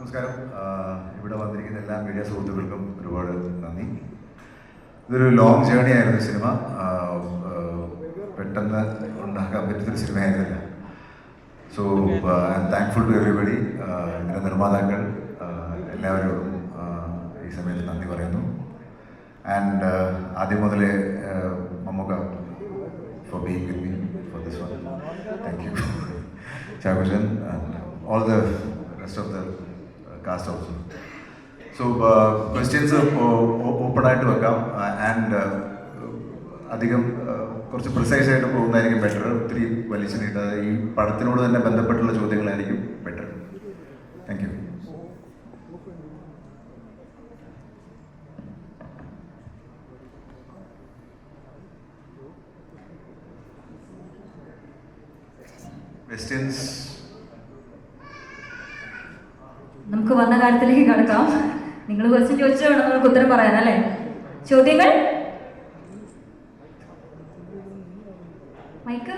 നമസ്കാരം. ഇവിടെ വന്നിരിക്കുന്ന എല്ലാ മീഡിയ സുഹൃത്തുക്കൾക്കും ഒരുപാട് നന്ദി. ഇതൊരു ലോങ് ജേർണി ആയിരുന്നു സിനിമ. പെട്ടെന്ന് ഉണ്ടാക്കാൻ പറ്റുന്നൊരു സിനിമയായിരുന്നില്ല. So I am thankful to everybody. ഇതിൻ്റെ നിർമ്മാതാക്കൾ എല്ലാവരോടും ഈ സമയത്ത് നന്ദി പറയുന്നു. ആൻഡ് ആദ്യം മുതലേ Mammookka for being with me for this one. Thank you Chakochan and all the rest of the cast also. So questions open ആയിട്ട് വെക്കാം. ആൻഡ് അധികം കുറച്ച് പ്രിസൈസ് ആയിട്ട് പോകുന്നതായിരിക്കും ബെറ്റർ. ഒത്തിരി വലിച്ചു നീട്ടാതെ ഈ പടത്തിനോട് തന്നെ ബന്ധപ്പെട്ടുള്ള ചോദ്യങ്ങളായിരിക്കും ബെറ്റർ. Thank you. ക്വസ്റ്റ്യൻസ് നമുക്ക് വന്ന കാര്യത്തിലേക്ക് കടക്കാം. നിങ്ങൾ ക്വസ്റ്റ്യൻ ചോദിച്ചു വേണം നമുക്ക് ഉത്തരം പറയാൻ, അല്ലേ? ചോദ്യങ്ങൾ മൈക്ക്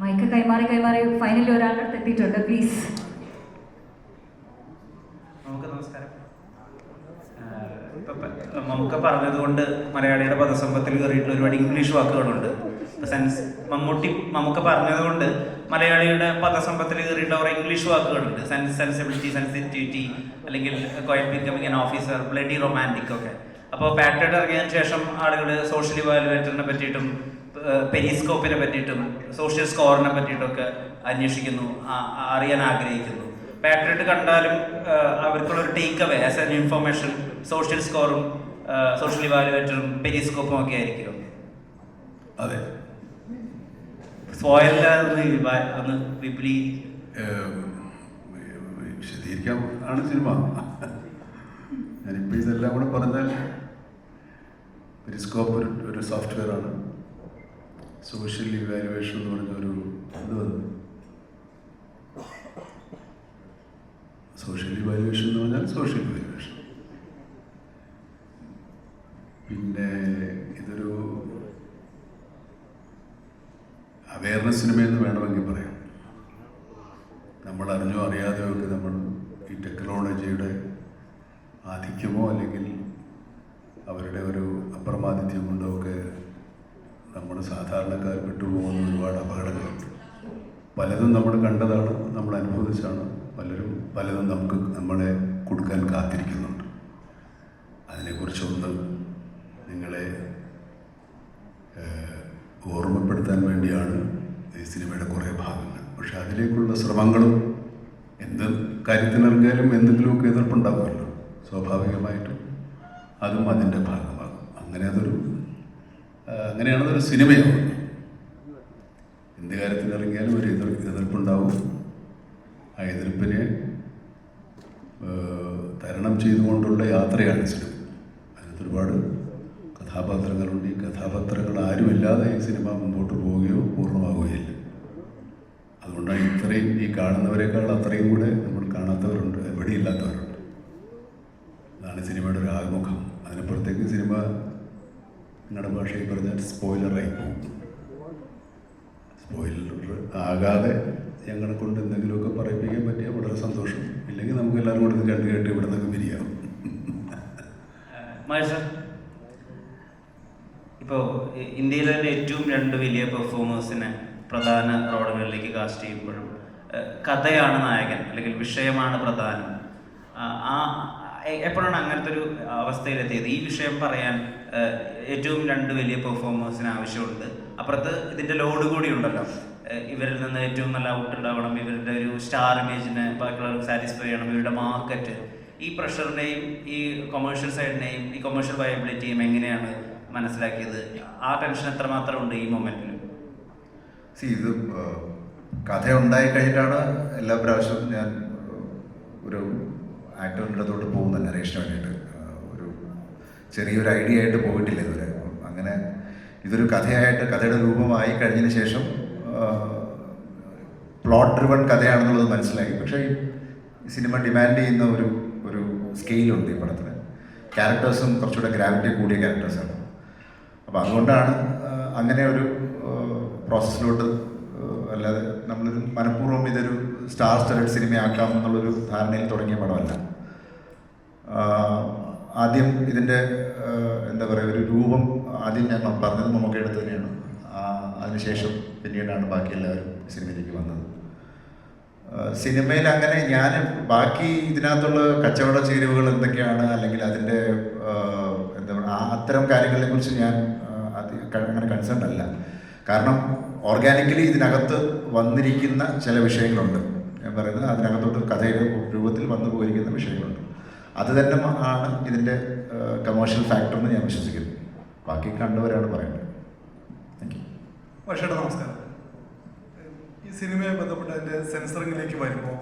മൈക്ക് കൈമാറി ഫൈനലി ഒരാളുടെ അടുത്ത് എത്തിയിട്ടുണ്ട്. പ്ലീസ്. മമ്മൂക്ക പറഞ്ഞതുകൊണ്ട് മലയാളിയുടെ പദസമ്പത്തിൽ കയറിയിട്ടുള്ള ഒരുപാട് ഇംഗ്ലീഷ് വാക്കുകളുണ്ട്. മമ്മൂക്ക പറഞ്ഞതുകൊണ്ട് മലയാളിയുടെ പദസമ്പത്തിൽ കയറിയിട്ടുള്ള കുറേ ഇംഗ്ലീഷ് വാക്കുകളുണ്ട്. സെൻസിബിലിറ്റി, സെൻസിറ്റിവിറ്റി, അല്ലെങ്കിൽ quiet becoming an officer, bloody romantic ഒക്കെ. അപ്പോൾ പാറ്റേൺ ഇറങ്ങിയതിന് ശേഷം ആളുകൾ സോഷ്യൽ ഇവാലുവേറ്ററിനെ പറ്റിയിട്ടും പെരിസ്കോപ്പിനെ പറ്റിയിട്ടും സോഷ്യൽ സ്കോറിനെ പറ്റിയിട്ടൊക്കെ അന്വേഷിക്കുന്നു, അറിയാൻ ആഗ്രഹിക്കുന്നു. പാട്രിയറ്റ് കണ്ടാലും അവർക്കുള്ളൊരു take away as an information social സ്കോറും സോഷ്യൽ ഇവാലുവേറ്ററും പെരിസ്കോപ്പും ഒക്കെ ആയിരിക്കും. അതെ, ഒന്ന് വിപുലീ വിശദീകരിക്കാൻ ആണ് സിനിമ. ഞാനിപ്പോൾ ഇതെല്ലാം കൂടെ പറഞ്ഞാൽ പെരിസ്കോപ്പ് ഒരു സോഫ്റ്റ്വെയർ ആണ്. സോഷ്യൽ ഇവാലുവേഷൻ എന്ന് പറഞ്ഞൊരു ഇത് വന്നു. സോഷ്യൽ ഇവാലുവേഷൻ എന്ന് പറഞ്ഞാൽ സോഷ്യൽ ഇവാലുവേഷൻ. പിന്നെ ഇതൊരു അവയർനെസ് സിനിമയെന്ന് വേണമെങ്കിൽ പറയാം. നമ്മൾ അറിഞ്ഞോ അറിയാതെയോ ഒക്കെ നമ്മൾ ഈ ടെക്നോളജിയുടെ ആധിക്യമോ അല്ലെങ്കിൽ അവരുടെ ഒരു അപ്രമാദിത്യം കൊണ്ടോ ഒക്കെ നമ്മൾ സാധാരണക്കാർ വിട്ടുപോകുന്ന ഒരുപാട് അപകടങ്ങളുണ്ട്. പലതും നമ്മൾ കണ്ടതാണ്, നമ്മൾ അനുഭവിച്ചാണ്. പലതും നമ്മളെ കൊടുക്കാൻ കാത്തിരിക്കുന്നുണ്ട്. അതിനെക്കുറിച്ചൊന്ന് നിങ്ങളെ ഓർമ്മപ്പെടുത്താൻ വേണ്ടിയാണ് ഈ സിനിമയുടെ കുറേ ഭാഗങ്ങൾ. പക്ഷെ അതിലേക്കുള്ള ശ്രമങ്ങളും എന്ത് കാര്യത്തിനിറങ്ങിയാലും എന്തെങ്കിലുമൊക്കെ എതിർപ്പുണ്ടാകുമല്ലോ, സ്വാഭാവികമായിട്ടും അതും അതിൻ്റെ ഭാഗമാകും. അങ്ങനെയാണതൊരു സിനിമയാവും. എന്ത് കാര്യത്തിനിറങ്ങിയാലും ഒരു എതിർപ്പുണ്ടാവും. ആ എതിർപ്പിനെ തരണം ചെയ്തുകൊണ്ടുള്ള യാത്രയാണ് സിനിമ. അതിനകത്ത് ഒരുപാട് കഥാപാത്രങ്ങളുണ്ട്. ഈ കഥാപാത്രങ്ങൾ ആരുമില്ലാതെ ഈ സിനിമ മുമ്പോട്ട് പോവുകയോ പൂർണ്ണമാവുകയില്ല. അതുകൊണ്ടാണ് ഇത്രയും ഈ കാണുന്നവരെക്കാൾ അത്രയും കൂടെ നമ്മൾ കാണാത്തവരുണ്ട്, എവിടെയില്ലാത്തവരുണ്ട്. അതാണ് സിനിമയുടെ ഒരു ആമുഖം. അതിനപ്പുറത്തേക്ക് സിനിമ നിങ്ങളുടെ ഭാഷയിൽ പറഞ്ഞാൽ സ്പോയിലറായി പോകും. സ്പോയിലർ ആകാതെ ഞങ്ങളെ കൊണ്ട് എന്തെങ്കിലുമൊക്കെ പറയിപ്പിക്കാൻ പറ്റിയാൽ വളരെ സന്തോഷം. ഇല്ലെങ്കിൽ നമുക്ക് എല്ലാവരും കൂടെ കണ്ടു കേട്ട് ഇവിടെ നിന്നൊക്കെ പിരിയാം. ഇപ്പോൾ ഇന്ത്യയിലെ തന്നെ ഏറ്റവും 2 വലിയ പെർഫോമേഴ്സിനെ പ്രധാന റോളുകളിലേക്ക് കാസ്റ്റ് ചെയ്യുമ്പോഴും കഥയാണ് നായകൻ അല്ലെങ്കിൽ വിഷയമാണ് പ്രധാനം. എപ്പോഴാണ് അങ്ങനത്തെ ഒരു അവസ്ഥയിലെത്തിയത്? ഈ വിഷയം പറയാൻ ഏറ്റവും 2 വലിയ പെർഫോമേഴ്സിന് ആവശ്യമുണ്ട്. അപ്പുറത്ത് ഇതിൻ്റെ ലോഡ് കൂടി ഉണ്ടല്ലോ. ഇവരിൽ നിന്ന് ഏറ്റവും നല്ല ഔട്ട് ഉണ്ടാവണം, ഇവരുടെ ഒരു സ്റ്റാർ ഇമേജിനെ ബാക്കിയുള്ളവർക്ക് സാറ്റിസ്ഫൈ ചെയ്യണം, ഇവരുടെ മാർക്കറ്റ്. ഈ പ്രഷറിനെയും ഈ കൊമേഴ്ഷ്യൽ സൈഡിനെയും ഈ കൊമേഴ്ഷ്യൽ വയബിലിറ്റിയും എങ്ങനെയാണ് മനസ്സിലാക്കിയത്? ആ ടെൻഷൻ എത്രമാത്രം ഉണ്ട് ഈ മൊമെന്റിൽ? ഇത് കഥ ഉണ്ടായി കഴിഞ്ഞിട്ടാണ് എല്ലാ പ്രാവശ്യവും ഞാൻ ഒരു ആക്ടറിൻ്റെ അടുത്തോട്ട് പോകുന്നത് നരേഷന് വേണ്ടിയിട്ട്. ഒരു ചെറിയൊരു ഐഡിയ ആയിട്ട് പോയിട്ടില്ല ഇതുവരെ. അങ്ങനെ ഇതൊരു കഥയുടെ രൂപമായി കഴിഞ്ഞതിന് ശേഷം പ്ലോട്ട് ഡ്രിവൺ കഥയാണെന്നുള്ളത് മനസ്സിലാക്കി. പക്ഷേ ഈ സിനിമ ഡിമാൻഡ് ചെയ്യുന്ന ഒരു സ്കെയിലുണ്ട് ഈ പടത്തിന്. ക്യാരക്ടേഴ്സും കുറച്ചുകൂടെ ഗ്രാവിറ്റി കൂടിയ ക്യാരക്ടേഴ്സാണ്. അപ്പോൾ അതുകൊണ്ടാണ് അങ്ങനെ ഒരു പ്രോസസ്സിലോട്ട്, അല്ലാതെ നമ്മളൊരു മനഃപൂർവ്വം ഇതൊരു സ്റ്റാർ സ്റ്റഡഡ് സിനിമയാക്കാം എന്നുള്ളൊരു ധാരണയിൽ തുടങ്ങിയ പടമല്ല. ആദ്യം ഇതിൻ്റെ എന്താ പറയുക, ഒരു രൂപം ആദ്യം ഞാൻ പറഞ്ഞത് മമ്മൂക്കയുടെ അടുത്ത് തന്നെയാണ്. അതിനുശേഷം പിന്നീടാണ് ബാക്കി എല്ലാവരും സിനിമയിലേക്ക് വന്നത്. സിനിമയിൽ അങ്ങനെ ഞാൻ ബാക്കി ഇതിനകത്തുള്ള കച്ചവട ചേരുവകൾ എന്തൊക്കെയാണ്, അല്ലെങ്കിൽ അതിൻ്റെ എന്താ പറയുക, അത്തരം കാര്യങ്ങളെക്കുറിച്ച് ഞാൻ അങ്ങനെ കൺസേൺ അല്ല. കാരണം ഓർഗാനിക്കലി ഇതിനകത്ത് വന്നിരിക്കുന്ന ചില വിഷയങ്ങളുണ്ട്. ഞാൻ പറയുന്നത് അതിനകത്തോട്ട് കഥയുടെ രൂപത്തിൽ വന്നു പോയിരിക്കുന്ന വിഷയങ്ങളുണ്ട്. അത് തന്നെ ആണ് ഇതിൻ്റെ കമേഴ്ഷ്യൽ ഫാക്ടർ എന്ന് ഞാൻ വിശ്വസിക്കുന്നു. ബാക്കി കണ്ടവരാണ് പറയേണ്ടത്. Thank you. പക്ഷേട്ടാ നമസ്കാരം. ഈ സിനിമയെ ബന്ധപ്പെട്ട് അതിൻ്റെ സെൻസറിങ്ങിലേക്ക് വരുമ്പോൾ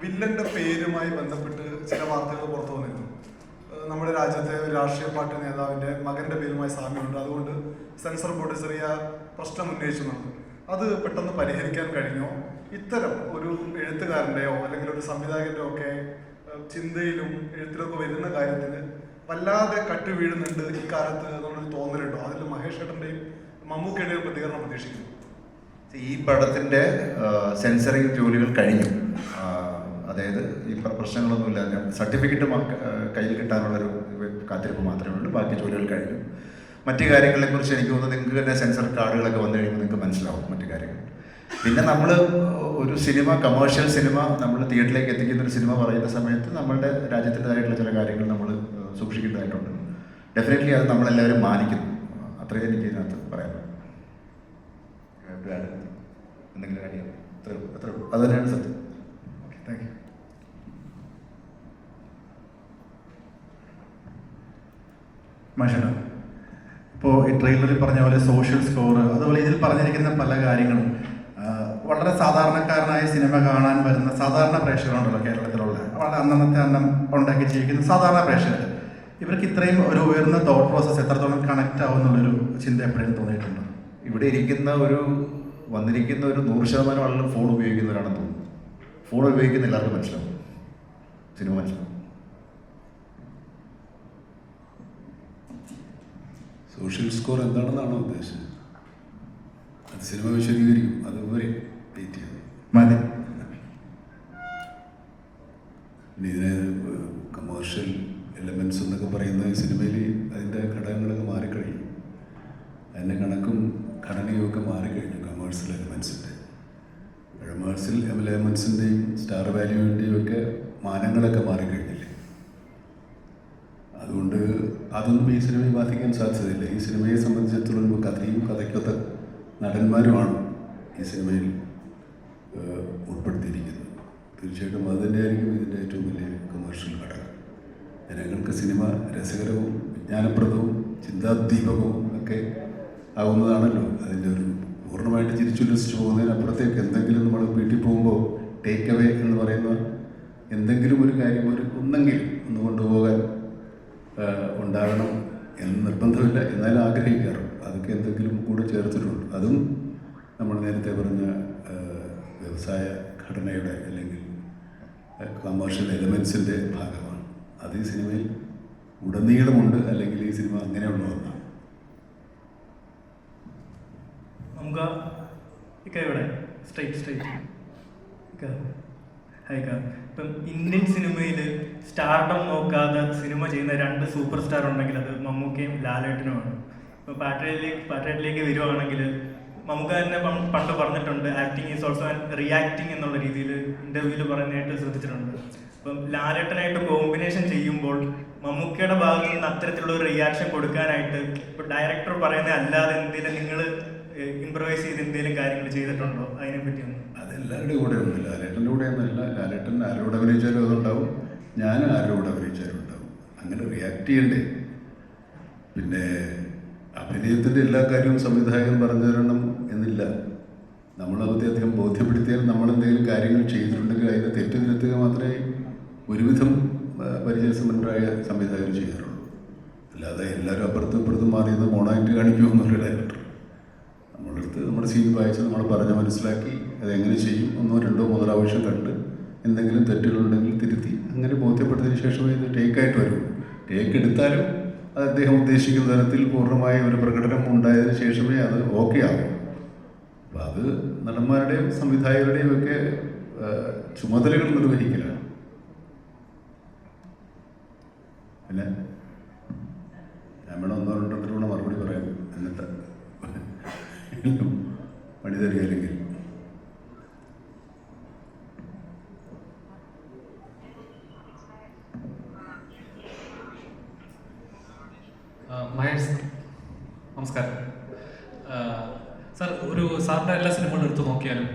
വില്ലൻ്റെ പേരുമായി ബന്ധപ്പെട്ട് ചില വാർത്തകൾ പുറത്തു വന്നിരുന്നു. നമ്മുടെ രാജ്യത്തെ ഒരു രാഷ്ട്രീയ പാർട്ടി നേതാവിൻ്റെ മകൻ്റെ പേരുമായി സാമ്യമുണ്ട്, അതുകൊണ്ട് സെൻസർ ബോർഡ് ചെറിയ പ്രശ്നം ഉന്നയിച്ചുന്നുണ്ട്. അത് പെട്ടെന്ന് പരിഹരിക്കാൻ കഴിഞ്ഞോ? ഇത്തരം ഒരു എഴുത്തുകാരൻ്റെയോ അല്ലെങ്കിൽ ഒരു സംവിധായകൻ്റെയോ ഒക്കെ ചിന്തയിലും എഴുത്തിലൊക്കെ വരുന്ന കാര്യത്തിന് വല്ലാതെ കട്ടു വീഴുന്നുണ്ട് ഈ കാലത്ത് എന്നുള്ളൊരു തോന്നലുണ്ടോ? അതിൽ മഹേഷ് ഏട്ടൻ്റെയും മമ്മൂക്കയുടെയും പ്രതികരണം പ്രതീക്ഷിക്കുന്നു. ഈ പടത്തിൻ്റെ സെൻസറിങ് ജോലികൾ കഴിഞ്ഞു. അതായത് ഈ പ്രശ്നങ്ങളൊന്നുമില്ല. സർട്ടിഫിക്കറ്റ് കയ്യിൽ കിട്ടാനുള്ളൊരു കാത്തിരിപ്പ് മാത്രമേ ഉള്ളൂ. ബാക്കി ജോലികൾ കഴിഞ്ഞു. മറ്റു കാര്യങ്ങളെക്കുറിച്ച് എനിക്ക് തോന്നുന്നു നിങ്ങൾക്ക് തന്നെ സെൻസർ കാർഡുകളൊക്കെ വന്നു കഴിയുമ്പോൾ നിങ്ങൾക്ക് മനസ്സിലാവും മറ്റു കാര്യങ്ങൾ. പിന്നെ നമ്മൾ ഒരു സിനിമ, കമേഴ്ഷ്യൽ സിനിമ നമ്മൾ തിയേറ്ററിലേക്ക് എത്തിക്കുന്ന ഒരു സിനിമ പറയുന്ന സമയത്ത് നമ്മളുടെ രാജ്യത്തിൻ്റെതായിട്ടുള്ള ചില കാര്യങ്ങൾ നമ്മൾ സൂക്ഷിക്കേണ്ടതായിട്ടുണ്ട്. ഡെഫിനറ്റ്ലി അത് നമ്മളെല്ലാവരും മാനിക്കുന്നു. അത്രയും എനിക്ക് ഇതിനകത്ത് പറയാനുള്ളൂ. എന്തെങ്കിലും കാര്യം അത്രേ ഉള്ളൂ. അത് തന്നെയാണ് സത്യം. Okay, thank you. മാഷേട്ടാ, ഇപ്പോൾ ഈ ട്രെയിലറിൽ പറഞ്ഞ പോലെ സോഷ്യൽ സ്കോർ, അതുപോലെ ഇതിൽ പറഞ്ഞിരിക്കുന്ന പല കാര്യങ്ങളും വളരെ സാധാരണക്കാരനായ സിനിമ കാണാൻ വരുന്ന സാധാരണ പ്രേക്ഷകരുണ്ടല്ലോ കേരളത്തിലുള്ള, വളരെ അന്നത്തെ അന്നം ഉണ്ടാക്കി ജീവിക്കുന്ന സാധാരണ പ്രേക്ഷകർ, ഇവർക്ക് ഇത്രയും ഒരു ഉയർന്ന തോട്ട് പ്രോസസ്സ് എത്രത്തോളം കണക്റ്റ് ആവുന്നുള്ളൊരു ചിന്ത എപ്പോഴും തോന്നിയിട്ടുണ്ട്? ഇവിടെ വന്നിരിക്കുന്ന ഒരു 100% ആളുകൾ ഫോൺ ഉപയോഗിക്കുന്നവരാണെന്ന് തോന്നുന്നു. ഫോൺ ഉപയോഗിക്കുന്ന എല്ലാവർക്കും മനസ്സിലാവും, സിനിമ മനസ്സിലാവും. സോഷ്യൽ സ്കോർ എന്താണെന്നാണോ ഉദ്ദേശിച്ചത്? അത് സിനിമ വിശദീകരിക്കും. അത് വരെ വെയിറ്റ് ചെയ്തു മതി. പിന്നെ ഇതിന് കമേഴ്ഷ്യൽ എലമെൻറ്റ്സ് എന്നൊക്കെ പറയുന്ന ഈ സിനിമയിൽ അതിൻ്റെ ഘടകങ്ങളൊക്കെ മാറിക്കഴിഞ്ഞു. അതിൻ്റെ കണക്കും ഘടനയും ഒക്കെ മാറിക്കഴിഞ്ഞു. കമേഴ്ഷ്യൽ എലമെൻറ്റ്സിൻ്റെയും സ്റ്റാർ വാല്യൂവിൻ്റെയും ഒക്കെ മാനങ്ങളൊക്കെ മാറിക്കഴിഞ്ഞില്ലേ. അതുകൊണ്ട് അതൊന്നും ഈ സിനിമയെ ബാധിക്കാൻ സാധ്യതയില്ല. ഈ സിനിമയെ സംബന്ധിച്ചിടത്തോളം കഥയും കഥയ്ക്കൊത്ത നടന്മാരുമാണ് ഈ സിനിമയിൽ ഉൾപ്പെടുത്തിയിരിക്കുന്നത്. തീർച്ചയായിട്ടും അത് തന്നെയായിരിക്കും ഇതിൻ്റെ ഏറ്റവും വലിയ കമേഴ്ഷ്യൽ ഘടകം. ജനങ്ങൾക്ക് സിനിമ രസകരവും വിജ്ഞാനപ്രദവും ചിന്താദീപകവും ഒക്കെ ആവുന്നതാണല്ലോ അതിൻ്റെ ഒരു പൂർണ്ണമായിട്ട് ചിരിച്ചുല്ലസിച്ച് പോകുന്നതിനപ്പുറത്തേക്ക് എന്തെങ്കിലും നമ്മൾ വീട്ടിൽ പോകുമ്പോൾ ടേക്ക് അവേ എന്ന് പറയുന്ന എന്തെങ്കിലും ഒരു കാര്യം ഒന്നെങ്കിലും ഒന്ന് കൊണ്ടുപോകാൻ ഉണ്ടാകണം എന്ന് നിർബന്ധമില്ല, എന്നാലും ആഗ്രഹിക്കാറുണ്ട്. അതൊക്കെ എന്തെങ്കിലും കൂടെ ചേർത്തിട്ടുണ്ട്. അതും നമ്മൾ നേരത്തെ പറഞ്ഞ വ്യവസായ ഘടനയുടെ അല്ലെങ്കിൽ കമേഴ്ഷ്യൽ എലമെൻസിൻ്റെ ഭാഗമാണ്. അത് ഈ സിനിമയിൽ ഉടനീളമുണ്ട്. അല്ലെങ്കിൽ ഈ സിനിമ അങ്ങനെയുള്ള ഒന്നാണ്. നമുക്ക് ഇവിടെ സ്ട്രൈറ്റ് ഹൈക്കാ, ഇപ്പം ഇന്ത്യൻ സിനിമയിൽ സ്റ്റാർഡം നോക്കാതെ സിനിമ ചെയ്യുന്ന 2 സൂപ്പർ സ്റ്റാർ ഉണ്ടെങ്കിൽ അത് മമ്മൂക്കയും ലാലേട്ടനുമാണ്. ഇപ്പോൾ പാട്രിയറ്റിലേക്ക് വരുവാണെങ്കിൽ മമ്മൂക്ക തന്നെ പണ്ട് പറഞ്ഞിട്ടുണ്ട്, ആക്ടിങ് ഈസ് ഓൾസോ റിയാക്ടിങ് എന്നുള്ള രീതിയിൽ ഇൻ്റർവ്യൂവിൽ പറയുന്നതായിട്ട് ശ്രദ്ധിച്ചിട്ടുണ്ട്. അപ്പം ലാലേട്ടനായിട്ട് കോമ്പിനേഷൻ ചെയ്യുമ്പോൾ മമ്മൂക്കയുടെ ഭാഗത്ത് നിന്ന് അത്തരത്തിലുള്ള ഒരു റിയാക്ഷൻ കൊടുക്കാനായിട്ട് ഇപ്പോൾ ഡയറക്ടർ പറയുന്നത് അല്ലാതെ എന്തെങ്കിലും നിങ്ങൾ ഇംപ്രവൈസ് ചെയ്ത് എന്തെങ്കിലും കാര്യങ്ങൾ ചെയ്തിട്ടുണ്ടോ? അതിനെപ്പറ്റി ഒന്ന്. അതെല്ലാവരുടെ കൂടെ ഉണ്ട്. ലാലേട്ടൻ്റെ കൂടെ ഒന്നുമില്ല. ലാലേട്ടൻ ആരോട് അഭിനയിച്ചാലും അതുണ്ടാവും, ഞാൻ ആരോട് അഭിനയിച്ചാലും ഉണ്ടാവും. അങ്ങനെ റിയാക്ട് ചെയ്യണ്ടേ? പിന്നെ അഭിനയത്തിൻ്റെ എല്ലാ കാര്യവും സംവിധായകൻ പറഞ്ഞു തരണം എന്നില്ല. നമ്മളത് അധികം ബോധ്യപ്പെടുത്തിയാൽ നമ്മളെന്തെങ്കിലും കാര്യങ്ങൾ ചെയ്തിട്ടുണ്ടെങ്കിൽ അതിനെ തെറ്റ് തിരുത്തുക മാത്രമേ ഒരുവിധം പരിചയസമ്പന്നരായ സംവിധായകർ ചെയ്യാറുള്ളൂ. അല്ലാതെ എല്ലാവരും അപ്പുറത്തും ഇപ്പുറത്തും മാറിയത് മോണായിട്ട് കാണിക്കുമെന്നുള്ള ഡയറക്ടർ. നമ്മളെടുത്ത് നമ്മുടെ സീൻ വായിച്ച് നമ്മൾ പറഞ്ഞ് മനസ്സിലാക്കി അതെങ്ങനെ ചെയ്യും 1, 2, 3 പ്രാവശ്യം കണ്ട് എന്തെങ്കിലും തെറ്റുകളുണ്ടെങ്കിൽ തിരുത്തി അങ്ങനെ ബോധ്യപ്പെടുത്തിയതിന് ശേഷമേ ഇത് ടേക്കായിട്ട് വരും. ടേക്ക് എടുത്താലും അത് അദ്ദേഹം ഉദ്ദേശിക്കുന്ന തരത്തിൽ പൂർണ്ണമായ ഒരു പ്രകടനം ഉണ്ടായതിനു ശേഷമേ അത് ഓക്കെ ആകും. അപ്പം അത് നടന്മാരുടെയും സംവിധായകരുടെയും ഒക്കെ ചുമതലകൾ നിർവഹിക്കലാണ്. പിന്നെ ഞാൻ വേണം ഒന്നോ രണ്ടോ മറുപടി പറയാം, എന്നിട്ട് പണി തരികയില്ലെങ്കിൽ. മഹേഷ്, നമസ്കാരം സാർ. സാറിൻ്റെ എല്ലാ സിനിമകളും എടുത്തു നോക്കിയാലും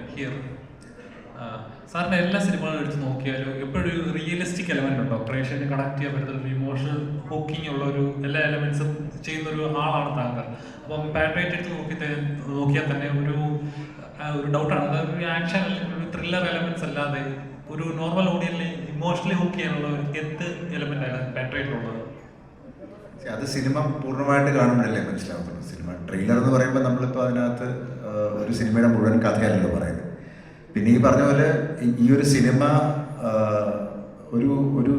സാറിൻ്റെ എല്ലാ സിനിമകളും എടുത്ത് നോക്കിയാലും എപ്പോഴും ഒരു റിയലിസ്റ്റിക് എലമെൻ്റ് ഉണ്ടോ? പ്രേക്ഷകന് കണക്ട് ചെയ്യാൻ പറ്റുന്ന ഒരു ഇമോഷണൽ ഹൂക്കിംഗ് ഉള്ള എല്ലാ എലമെൻസും ചെയ്യുന്ന ഒരു ആളാണ് താങ്കൾ. അപ്പം പാട്രിയറ്റ് എടുത്ത് നോക്കിയാൽ തന്നെ ഒരു ഡൗട്ടാണ്, അതായത് ഒരു ആക്ഷൻ അല്ലെങ്കിൽ ഒരു ത്രില്ലർ എലമെൻറ്റ്സ് അല്ലാതെ ഒരു നോർമൽ ഓഡിയൻസിനെ ഇമോഷണലി ഹൂക്ക് ചെയ്യാനുള്ള ഒരു എലമെൻ്റാണ് പാട്രിയറ്റിലുള്ളത്. അത് സിനിമ പൂർണ്ണമായിട്ട് കാണുമ്പോഴല്ലേ മനസ്സിലാവുന്നുള്ളൂ. സിനിമ ട്രെയിലർ എന്ന് പറയുമ്പോൾ നമ്മളിപ്പോൾ അതിനകത്ത് ഒരു സിനിമയുടെ മുഴുവൻ കഥയല്ലല്ലോ പറയുന്നത്. പിന്നെ ഈ പറഞ്ഞ പോലെ ഈ ഒരു സിനിമ ഒരു ഒരു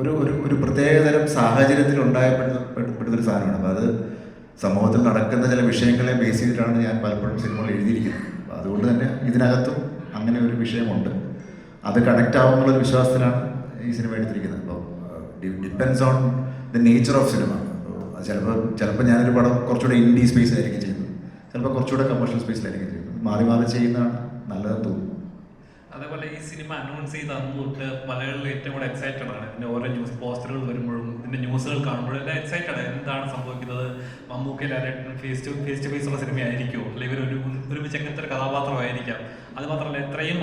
ഒരു ഒരു പ്രത്യേകതരം സാഹചര്യത്തിൽ ഉണ്ടായപ്പെടുന്നൊരു സാധനമാണ്. അപ്പോൾ അത് സമൂഹത്തിൽ നടക്കുന്ന ചില വിഷയങ്ങളെ ബേസ് ചെയ്തിട്ടാണ് ഞാൻ പലപ്പോഴും സിനിമകൾ എഴുതിയിരിക്കുന്നത്. അപ്പോൾ അതുകൊണ്ട് തന്നെ ഇതിനകത്തും അങ്ങനെ ഒരു വിഷയമുണ്ട്. അത് കണക്റ്റ് ആവുമെന്നുള്ളൊരു വിശ്വാസത്തിലാണ് ഈ സിനിമ എടുത്തിരിക്കുന്നത്. അപ്പോൾ depends on the nature of cinema. ചിലപ്പോൾ ഞാനൊരു പടം കുറച്ചുകൂടെ ഇൻഡി സ്പേസിലായിരിക്കും ചെയ്യുന്നത്, ചിലപ്പോൾ കുറച്ചുകൂടെ കമേഴ്ഷ്യൽ സ്പേസിലായിരിക്കും ചെയ്യുന്നത്. മാറി മാറി ചെയ്യുന്നതാണ് നല്ലതെന്ന് തോന്നുന്നു. അതേപോലെ ഈ സിനിമ അനൗൺസ് ചെയ്ത് അന്ന് തൊട്ട് മലയാളികൾ ഏറ്റവും കൂടെ എക്സൈറ്റഡ് ആണ്. ഇതിൻ്റെ ഓരോ ന്യൂസ് പോസ്റ്ററുകൾ വരുമ്പോഴും ഇതിൻ്റെ ന്യൂസുകൾ കാണുമ്പോഴും എല്ലാം എക്സൈറ്റഡ് ആണ്. എന്താണ് സംഭവിക്കുന്നത്? മമ്മൂക്ക ലാലേട്ടൻ ഫേസ് ടു ഫേസ് ഉള്ള സിനിമയായിരിക്കുമോ, അല്ലെങ്കിൽ ഒരുമിച്ച് എങ്ങനത്തെ ഒരു കഥാപാത്രമായിരിക്കാം? അത് മാത്രമല്ല, ഇത്രയും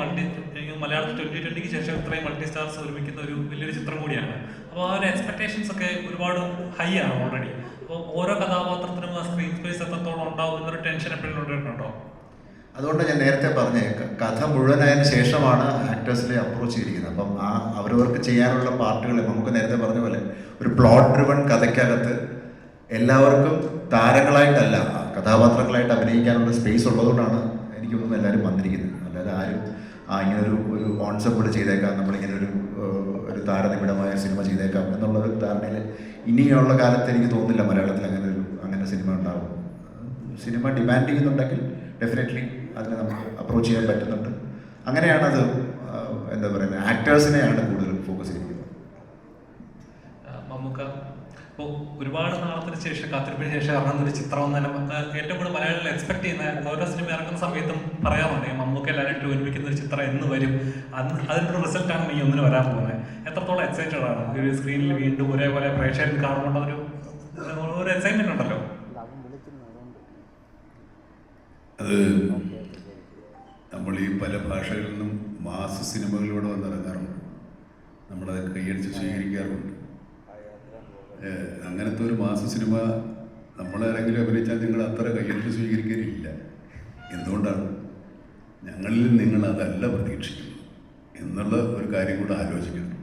മലയാളത്തിൽ 2020 ശേഷം ഇത്രയും മൾട്ടി സ്റ്റാർസ് ഒരുമിക്കുന്ന ഒരു വലിയൊരു ചിത്രം കൂടിയാണ്. അപ്പോൾ ആ ഒരു എക്സ്പെക്ടേഷൻസ് ഒക്കെ ഒരുപാട് ഹൈ ആണ് ഓൾറെഡി. അപ്പോൾ ഓരോ കഥാപാത്രത്തിനും ആ സ്ക്രീൻ സ്പേസ് എത്രത്തോളം ഉണ്ടാവും എന്നൊരു ടെൻഷൻ എപ്പോഴും ഉണ്ടായിട്ടുണ്ടോ? അതുകൊണ്ട് ഞാൻ നേരത്തെ പറഞ്ഞേ, കഥ മുഴുവനായതിനു ശേഷമാണ് ആക്ടേഴ്സിനെ അപ്രോച്ച് ചെയ്തിരിക്കുന്നത്. അപ്പം അവരവർക്ക് ചെയ്യാനുള്ള പാർട്ടുകളെ നമുക്ക് നേരത്തെ പറഞ്ഞ പോലെ ഒരു പ്ലോട്ട് ഡ്രിവൺ കഥയ്ക്കകത്ത് എല്ലാവർക്കും താരങ്ങളായിട്ടല്ല, കഥാപാത്രങ്ങളായിട്ട് അഭിനയിക്കാനുള്ള സ്പേസ് ഉള്ളതുകൊണ്ടാണ് എനിക്ക് തോന്നുന്നു എല്ലാവരും വന്നിരിക്കുന്നത്. അല്ലാതെ ആരും ഇങ്ങനൊരു കോൺസെപ്റ്റ് ചെയ്തേക്കാം, നമ്മളിങ്ങനെ ഒരു താരനിബിഡമായ സിനിമ ചെയ്തേക്കാം എന്നുള്ള ധാരണയിൽ ഇനിയുള്ള കാലത്ത് എനിക്ക് തോന്നുന്നില്ല മലയാളത്തിൽ അങ്ങനെ സിനിമ ഉണ്ടാകും. സിനിമ ഡിമാൻഡ് ചെയ്യുന്നുണ്ടെങ്കിൽ ഡെഫിനറ്റ്ലി അതിനെ നമുക്ക് അപ്രോച്ച് ചെയ്യാൻ പറ്റുന്നുണ്ട്. അങ്ങനെയാണത് എന്താ പറയുന്നത്, ആക്ടേഴ്സിനെയാണ് കൂടുതൽ ഫോക്കസ് ചെയ്യുന്നത്. മമ്മൂക്ക ഇപ്പോൾ ഒരുപാട് നാളത്തിന് ശേഷം, കാത്തിരിപ്പിന് ശേഷം ഇറങ്ങുന്നൊരു ചിത്രം തന്നെ ഏറ്റവും കൂടുതൽ മലയാളികൾ എക്സ്പെക്ട് ചെയ്യുന്ന ഓരോ സിനിമ ഇറങ്ങുന്ന സമയത്തും പറയാറുണ്ട്, മമ്മൂക്ക എല്ലാവരും ഒരുമിക്കുന്ന ഒരു ചിത്രം എന്ന് വരും, അതിൻ്റെ റിസൾട്ടാണ് ഈ ഒന്നിന് വരാൻ പോകുന്നത്. എത്രത്തോളം എക്സൈറ്റഡ് ആണ് ഒരു സ്ക്രീനിൽ വീണ്ടും ഒരേപോലെ പ്രേക്ഷകർ കാണുമ്പോൾ ഒരു എക്സൈറ്റ്മെന്റ് ഉണ്ടല്ലോ? അത് നമ്മൾ ഈ പല ഭാഷകളിൽ നിന്നും മാസ് സിനിമകളിലൂടെ വന്നിറങ്ങാറുണ്ട്, നമ്മളത് കൈയടിച്ച് സ്വീകരിക്കാറുണ്ട്. അങ്ങനത്തെ ഒരു മാസ് സിനിമ നമ്മളാരെങ്കിലും അഭിനയിച്ചാൽ നിങ്ങൾ അത്ര കൈയടിച്ച് സ്വീകരിക്കാനില്ല. എന്തുകൊണ്ടാണ്? ഞങ്ങളിൽ നിങ്ങൾ അതല്ല പ്രതീക്ഷിക്കുന്നത് എന്നുള്ള ഒരു കാര്യം കൂടെ ആലോചിക്കണം.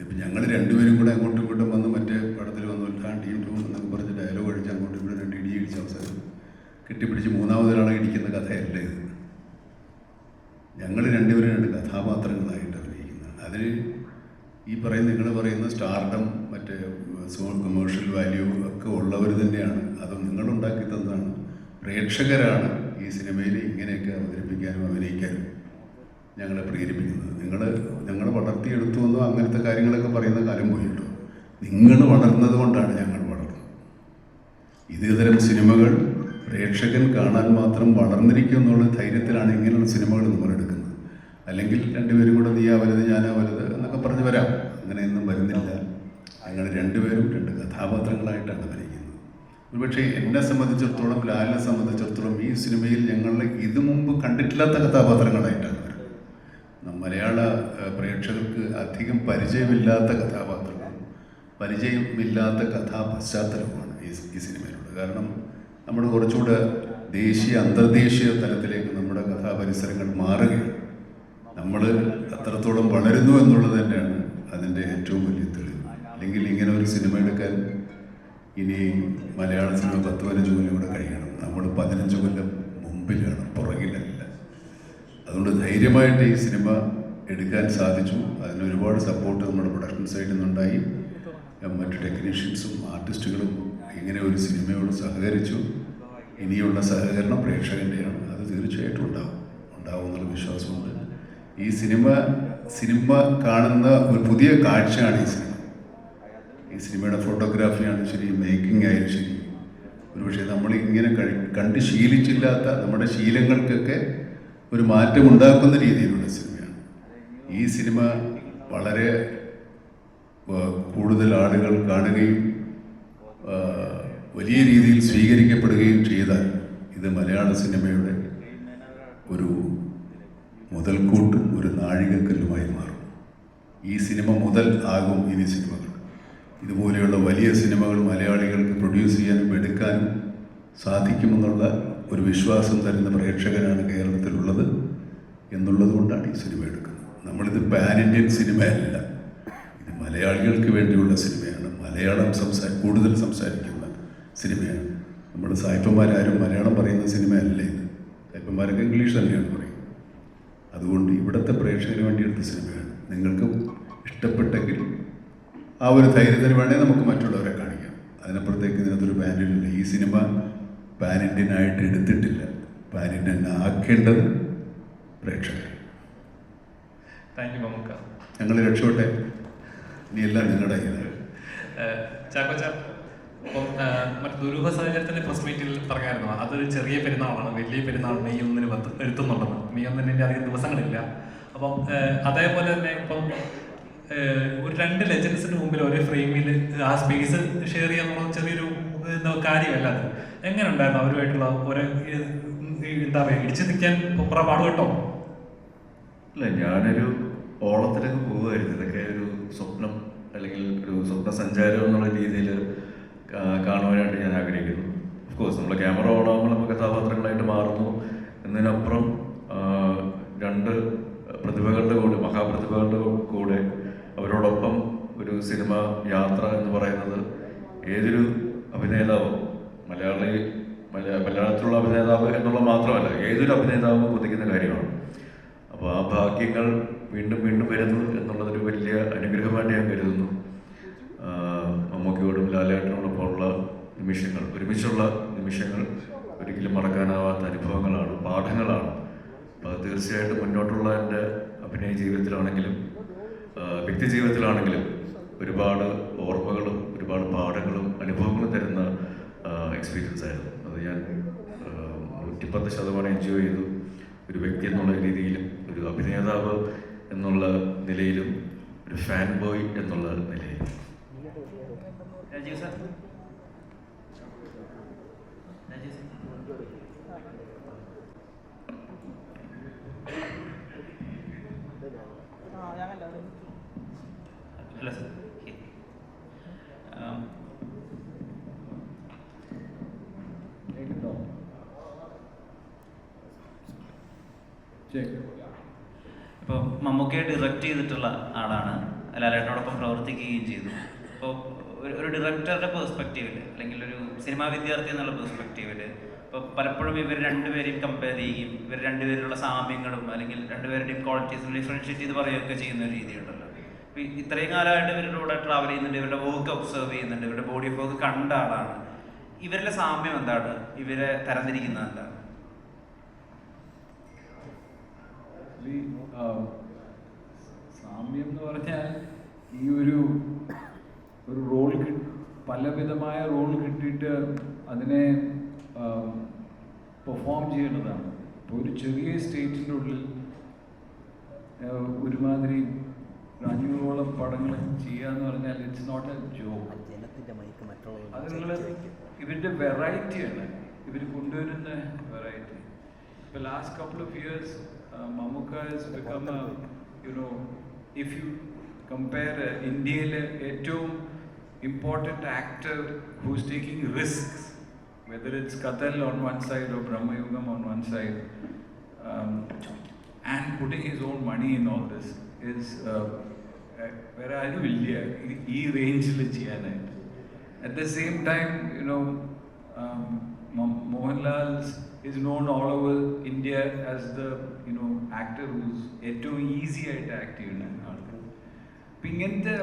ഇപ്പം ഞങ്ങൾ രണ്ടുപേരും കൂടെ അങ്ങോട്ടും ഇങ്ങോട്ടും വന്ന് മറ്റേ പടത്തിൽ വന്നു ടീം ടൂം എന്നൊക്കെ പറഞ്ഞ് ഡയലോഗ് അടിച്ച് അങ്ങോട്ടും ഇവിടെ രണ്ട് ഇടി ഇടിച്ച് അവസരം കെട്ടിപ്പിടിച്ച് മൂന്നാമതൊരാളെ ഇടിക്കുന്ന കഥയല്ല ഇത്. ഞങ്ങൾ രണ്ടുപേരും രണ്ട് കഥാപാത്രങ്ങളായിട്ട് അഭിനയിക്കുന്നത്. അതിൽ ഈ നിങ്ങൾ പറയുന്ന സ്റ്റാർഡം, മറ്റേ കൊമേഴ്ഷ്യൽ വാല്യൂ ഒക്കെ ഉള്ളവർ തന്നെയാണ്. അത് നിങ്ങളുണ്ടാക്കി തന്നതാണ്. പ്രേക്ഷകരാണ് ഈ സിനിമയിൽ ഇങ്ങനെയൊക്കെ അവതരിപ്പിക്കാനും അഭിനയിക്കാനും ഞങ്ങളെ പ്രേരിപ്പിക്കുന്നത്. ഞങ്ങൾ വളർത്തിയെടുത്തു എന്നോ അങ്ങനത്തെ കാര്യങ്ങളൊക്കെ പറയുന്ന കാലം പോയിട്ടു. നിങ്ങൾ വളർന്നത് കൊണ്ടാണ് ഞങ്ങൾ വളർന്നത്. ഇതേതരം സിനിമകൾ പ്രേക്ഷകൻ കാണാൻ മാത്രം വളർന്നിരിക്കും എന്നുള്ള ധൈര്യത്തിലാണ് ഇങ്ങനെയുള്ള സിനിമകൾ നമ്മൾ എടുക്കുന്നത്. അല്ലെങ്കിൽ രണ്ടുപേരും കൂടെ നീയാ വലുത് ഞാനാ വലുത് എന്നൊക്കെ പറഞ്ഞ് വരാം. അങ്ങനെയൊന്നും വരുന്നില്ല. ഞങ്ങൾ രണ്ടുപേരും രണ്ട് കഥാപാത്രങ്ങളായിട്ടാണ് അഭിനയിക്കുന്നത്. ഒരുപക്ഷെ എന്നെ സംബന്ധിച്ചിടത്തോളം, ലാലിനെ സംബന്ധിച്ചിടത്തോളം ഈ സിനിമയിൽ ഞങ്ങൾ ഇത് മുമ്പ് കണ്ടിട്ടില്ലാത്ത കഥാപാത്രങ്ങളായിട്ടാണ് വരുന്നത്. മലയാള പ്രേക്ഷകർക്ക് അധികം പരിചയമില്ലാത്ത കഥാപാത്രങ്ങളും പരിചയമില്ലാത്ത കഥാപശ്ചാത്തലവുമാണ് ഈ സിനിമയിലുള്ളത്. കാരണം നമ്മൾ കുറച്ചുകൂടെ ദേശീയ അന്തർദേശീയ തലത്തിലേക്ക് നമ്മുടെ കഥാപരിസരങ്ങൾ മാറുകയാണ്. നമ്മൾ അത്രത്തോളം വളരുന്നു എന്നുള്ളത് തന്നെയാണ് അതിൻ്റെ ഏറ്റവും വലിയ തെളിവ്. അല്ലെങ്കിൽ ഇങ്ങനെ ഒരു സിനിമ എടുക്കാൻ ഇനി മലയാള സിനിമ 10-15 കൊല്ലം കൂടെ കഴിയണം. നമ്മൾ 15 കൊല്ലം മുമ്പിലാണ്, പുറകിലല്ല. അതുകൊണ്ട് ധൈര്യമായിട്ട് ഈ സിനിമ എടുക്കാൻ സാധിച്ചു. അതിന് ഒരുപാട് സപ്പോർട്ട് നമ്മുടെ പ്രൊഡക്ഷൻ സൈഡിൽ നിന്നുണ്ടായി. മറ്റ് ടെക്നീഷ്യൻസും ആർട്ടിസ്റ്റുകളും ഇങ്ങനെ ഒരു സിനിമയോട് സഹകരിച്ചു. ഇനിയുള്ള സഹകരണം പ്രേക്ഷകൻ്റെയാണ്. അത് തീർച്ചയായിട്ടും ഉണ്ടാവും എന്നുള്ള വിശ്വാസമുണ്ട്. ഈ സിനിമ കാണുന്ന ഒരു പുതിയ കാഴ്ചയാണ് ഈ സിനിമയുടെ ഫോട്ടോഗ്രാഫിയാണ് ശരി, മേക്കിംഗ് ആയാലും ശരി. ഒരുപക്ഷെ നമ്മളിങ്ങനെ കണ്ട് ശീലിച്ചില്ലാത്ത നമ്മുടെ ശീലങ്ങൾക്കൊക്കെ ഒരു മാറ്റമുണ്ടാക്കുന്ന രീതിയിലുള്ള സിനിമയാണ്. ഈ സിനിമ വളരെ കൂടുതൽ ആളുകൾ കാണുകയും വലിയ രീതിയിൽ സ്വീകരിക്കപ്പെടുകയും ചെയ്താൽ ഇത് മലയാള സിനിമയുടെ ഒരു മുതൽക്കൂട്ടും ഒരു നാഴികക്കല്ലുമായി മാറും. ഈ സിനിമ മുതൽ ആകും ഇനി സിനിമകൾ. ഇതുപോലെയുള്ള വലിയ സിനിമകൾ മലയാളികൾക്ക് പ്രൊഡ്യൂസ് ചെയ്യാനും എടുക്കാനും സാധിക്കുമെന്നുള്ള ഒരു വിശ്വാസം തരുന്ന പ്രേക്ഷകനാണ് കേരളത്തിലുള്ളത് എന്നുള്ളത് കൊണ്ടാണ് ഈ സിനിമ എടുക്കുന്നത്. നമ്മളിത് പാൻ ഇന്ത്യൻ സിനിമയല്ല, ഇത് മലയാളികൾക്ക് വേണ്ടിയുള്ള സിനിമയാണ്. മലയാളം കൂടുതൽ സംസാരിക്കുന്ന സിനിമയാണ്. നമ്മുടെ സായിപ്പന്മാരാരും മലയാളം പറയുന്ന സിനിമയല്ല ഇത്. സായിപ്പന്മാരൊക്കെ ഇംഗ്ലീഷ് തന്നെയാണ് പറയുന്നത്. അതുകൊണ്ട് ഇവിടുത്തെ പ്രേക്ഷകന് വേണ്ടി എടുത്ത സിനിമയാണ്. നിങ്ങൾക്ക് ഇഷ്ടപ്പെട്ടെങ്കിൽ ആ ഒരു ധൈര്യത്തിന് വേണമെങ്കിൽ നമുക്ക് മറ്റുള്ളവരെ കാണിക്കാം. അതിനപ്പുറത്തേക്ക് ഇതിനകത്തൊരു പാൻ ഇന്ത്യൻ ഈ സിനിമ പാൻ ഇന്ത്യനായിട്ട് എടുത്തിട്ടില്ല. പാൻ ഇന്ത്യൻ ആക്കേണ്ടത് പ്രേക്ഷകർ. Thank you Mammookka. ഞങ്ങൾ രക്ഷപ്പെട്ടെ. ഇനിയെല്ലാം നിങ്ങളുടെ കയ്യിലാണ്. ചാക്കോച്ച, അപ്പം മറ്റു ദുരൂഹ സാഹചര്യത്തിൻ്റെ പ്രസ് മീറ്റിൽ പറഞ്ഞായിരുന്നു അതൊരു ചെറിയ പെരുന്നാളാണ്, വലിയ പെരുന്നാൾ മെയ് 1 വരുത്തുന്നുണ്ടെന്ന്. മെയ് 1 അധികം ദിവസങ്ങളില്ല. അപ്പം അതേപോലെ തന്നെ ഇപ്പം ഒരു 2 ലെജൻസിന് മുമ്പിൽ ഒരേ ഫ്രെയിമിൽ ആ സ്പേസ് ഷെയർ ചെയ്യാന്നുള്ള ചെറിയൊരു കാര്യമല്ല. അത് എങ്ങനെ ഉണ്ടായിരുന്നു അവരുമായിട്ടുള്ള ഒരേ എന്താ പറയുക, ഇടിച്ചു നിൽക്കാൻ കുറെ പാട് കേട്ടോ? ഇല്ല, ഞാനൊരു ഓളത്തിലേക്ക് പോവുമായിരുന്നു. ഇതൊക്കെ ഒരു സ്വപ്നം അല്ലെങ്കിൽ ഒരു സ്വപ്ന സഞ്ചാരം എന്നുള്ള രീതിയിൽ കാണുവാനായിട്ട് ഞാൻ ആഗ്രഹിക്കുന്നു. ഓഫ്കോഴ്സ് നമ്മൾ ക്യാമറ ഓണാകുമ്പോൾ നമ്മൾ കഥാപാത്രങ്ങളായിട്ട് മാറുന്നു. എന്നതിനപ്പുറം 2 പ്രതിഭകളുടെ കൂടെ, മഹാപ്രതിഭകളുടെ കൂടെ അവരോടൊപ്പം ഒരു സിനിമ യാത്ര എന്ന് പറയുന്നത് ഏതൊരു അഭിനേതാവും, മലയാളത്തിലുള്ള അഭിനേതാവ് എന്നുള്ള മാത്രമല്ല, ഏതൊരു അഭിനേതാവും കൊതിക്കുന്ന കാര്യമാണ്. അപ്പോൾ ആ ഭാഗ്യങ്ങൾ വീണ്ടും വീണ്ടും വരുന്നു എന്നുള്ളതൊരു വലിയ അനുഗ്രഹമായിട്ട് ഞാൻ കരുതുന്നു. മമ്മൂക്കയോടും ലാലേട്ടനോടൊപ്പമുള്ള നിമിഷങ്ങൾ, ഒരുമിച്ചുള്ള നിമിഷങ്ങൾ ഒരിക്കലും മറക്കാനാവാത്ത അനുഭവങ്ങളാണ്, പാഠങ്ങളാണ്. അപ്പോൾ അത് തീർച്ചയായിട്ടും മുന്നോട്ടുള്ള എൻ്റെ അഭിനയ ജീവിതത്തിലാണെങ്കിലും വ്യക്തി ജീവിതത്തിലാണെങ്കിലും ഒരുപാട് ഓർമ്മകളും ഒരുപാട് പാഠങ്ങളും അനുഭവങ്ങളും തരുന്ന എക്സ്പീരിയൻസ് ആയിരുന്നു. അത് ഞാൻ 110% എൻജോയ് ചെയ്തു. ഒരു വ്യക്തി എന്നുള്ള രീതിയിലും, ഒരു അഭിനേതാവ് എന്നുള്ള നിലയിലും, ഒരു ഫാൻ ബോയ് എന്നുള്ള നിലയിലും. രാജീവ് സാർ, അല്ല സാർ, ഇപ്പോൾ മമ്മൂക്കയെ ഡയറക്റ്റ് ചെയ്തിട്ടുള്ള ആളാണ്, ലാലേട്ടനോടൊപ്പം പ്രവർത്തിക്കുകയും ചെയ്തു. അപ്പോൾ ഒരു ഡയറക്ടറുടെ പെർസ്പെക്റ്റീവിൽ അല്ലെങ്കിൽ ഒരു സിനിമാ വിദ്യാർത്ഥി എന്നുള്ള പെർസ്പെക്റ്റീവിൽ ഇപ്പോൾ പലപ്പോഴും ഇവർ രണ്ടുപേരെയും കമ്പയർ ചെയ്യുകയും ഇവർ രണ്ടുപേരുള്ള സാമ്യങ്ങളും അല്ലെങ്കിൽ രണ്ടുപേരുടെയും ക്വാളിറ്റീസും ഡിഫറൻഷ്യേറ്റ് ചെയ്ത് പറയുകയൊക്കെ ചെയ്യുന്ന ഒരു രീതിയുണ്ടല്ലോ. അപ്പോൾ ഇത്രയും കാലമായിട്ട് ഇവരുടെ കൂടെ ട്രാവൽ ചെയ്യുന്നുണ്ട്, ഇവരുടെ വർക്ക് ഒബ്സർവ് ചെയ്യുന്നുണ്ട്, ഇവരുടെ ബോഡി ഓഫ് വർക്ക് കണ്ട ആളാണ്. ഇവരുടെ സാമ്യം എന്താണ്? ഇവരെ തരംതിരിക്കുന്നത് എന്താണ്? സാമ്യം എന്ന് പറഞ്ഞാൽ ഈ ഒരു റോൾ പലവിധമായ റോൾ കിട്ടിയിട്ട് അതിനെ പെർഫോം ചെയ്യേണ്ടതാണ്. ഇപ്പോൾ ഒരു ചെറിയ സ്റ്റേറ്റിൻ്റെ ഉള്ളിൽ ഒരുമാതിരി 500ഓളം പടങ്ങൾ ചെയ്യുക എന്ന് പറഞ്ഞാൽ ഇറ്റ്സ് നോട്ട് എ ജോക്ക്. അത് നിങ്ങൾ ഇവരുടെ വെറൈറ്റിയാണ്, ഇവർ കൊണ്ടുവരുന്ന വെറൈറ്റി. ഇപ്പോൾ last couple of years Mammootka has become a, if you compare ഇന്ത്യയിലെ ഏറ്റവും important actor who's taking risks, whether it's Kathal on one side or Brahmayugam on one side, and putting his own money in all this is വേറെ ആരുമില്ല ഈ റേഞ്ചിൽ ചെയ്യാനായിട്ട്. At the same time, Mohanlal is known all over India as the actor who's ഏറ്റവും easy ആയിട്ട് act ചെയ്യുന്ന ആൾക്ക്. അപ്പം ഇങ്ങനത്തെ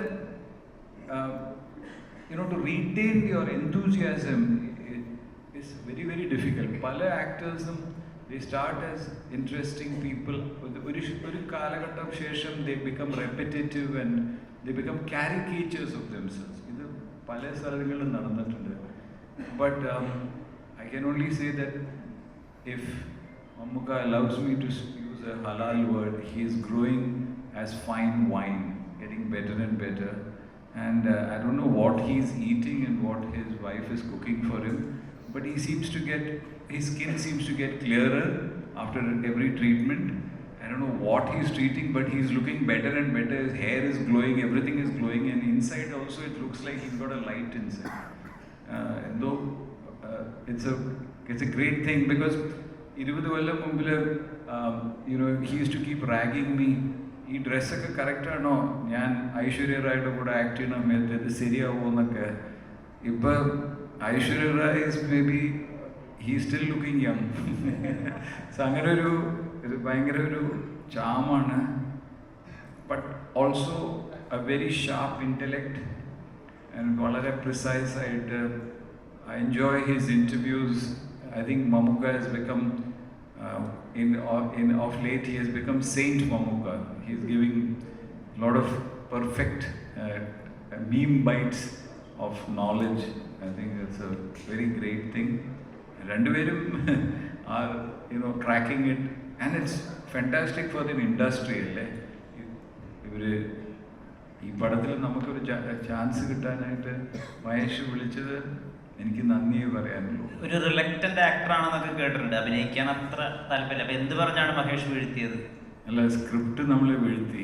to retain your enthusiasm is very, very difficult. Pala actors, they start as interesting people. ഒരു കാലഘട്ടം ശേഷം they become repetitive and they become caricatures of themselves. ഇത് പല സ്ഥലങ്ങളിലും നടന്നിട്ടുണ്ട്. But I can only say that if Mammootty allows me to use a halal word, he is growing as fine wine, getting better and better. And I don't know what he's eating and what his wife is cooking for him, but his skin seems to get clearer after every treatment. I don't know what he's treating, but he's looking better and better. His hair is glowing, everything is glowing, and inside also it looks like he's got a light inside. Though it's a great thing, because 20 കൊല്ലം മുമ്പിൽ he used to keep ragging me. ഈ ഡ്രസ്സൊക്കെ കറക്റ്റാണോ, ഞാൻ ഐശ്വര്യ റായുടെ കൂടെ act ചെയ്യണ സമയത്ത് ഇത് ശരിയാവുമോ എന്നൊക്കെ. ഇപ്പം Aishwarya Rai is may be he still looking young. So അങ്ങനെ ഒരു ഭയങ്കര ഒരു ചാമാണ്. But also a very sharp intellect and വളരെ പ്രിസൈസ് ആയിട്ട്. I enjoy his interviews. I think Mammootty has become, of late, he has become Saint Mammootty. He is giving a lot of perfect meme bites of knowledge. I think that's a very great thing. Renduverum are, cracking it, and it's fantastic for the industry. ഈ പടത്തിൽ നമുക്കൊരു chance കിട്ടാനായിട്ട് മഹേഷ് വിളിച്ചത് എനിക്ക് നന്ദിയേ പറയാനുള്ളൂ. ഒരു reluctant ആക്ടറാണെന്നൊക്കെ കേട്ടിട്ടുണ്ട്, അഭിനയിക്കാൻ അത്ര താല്പര്യം. അപ്പൊ എന്ത് പറഞ്ഞാണ് മഹേഷ് വീഴ്ത്തിയത്? അല്ല, സ്ക്രിപ്റ്റ് നമ്മളെ വീഴ്ത്തി.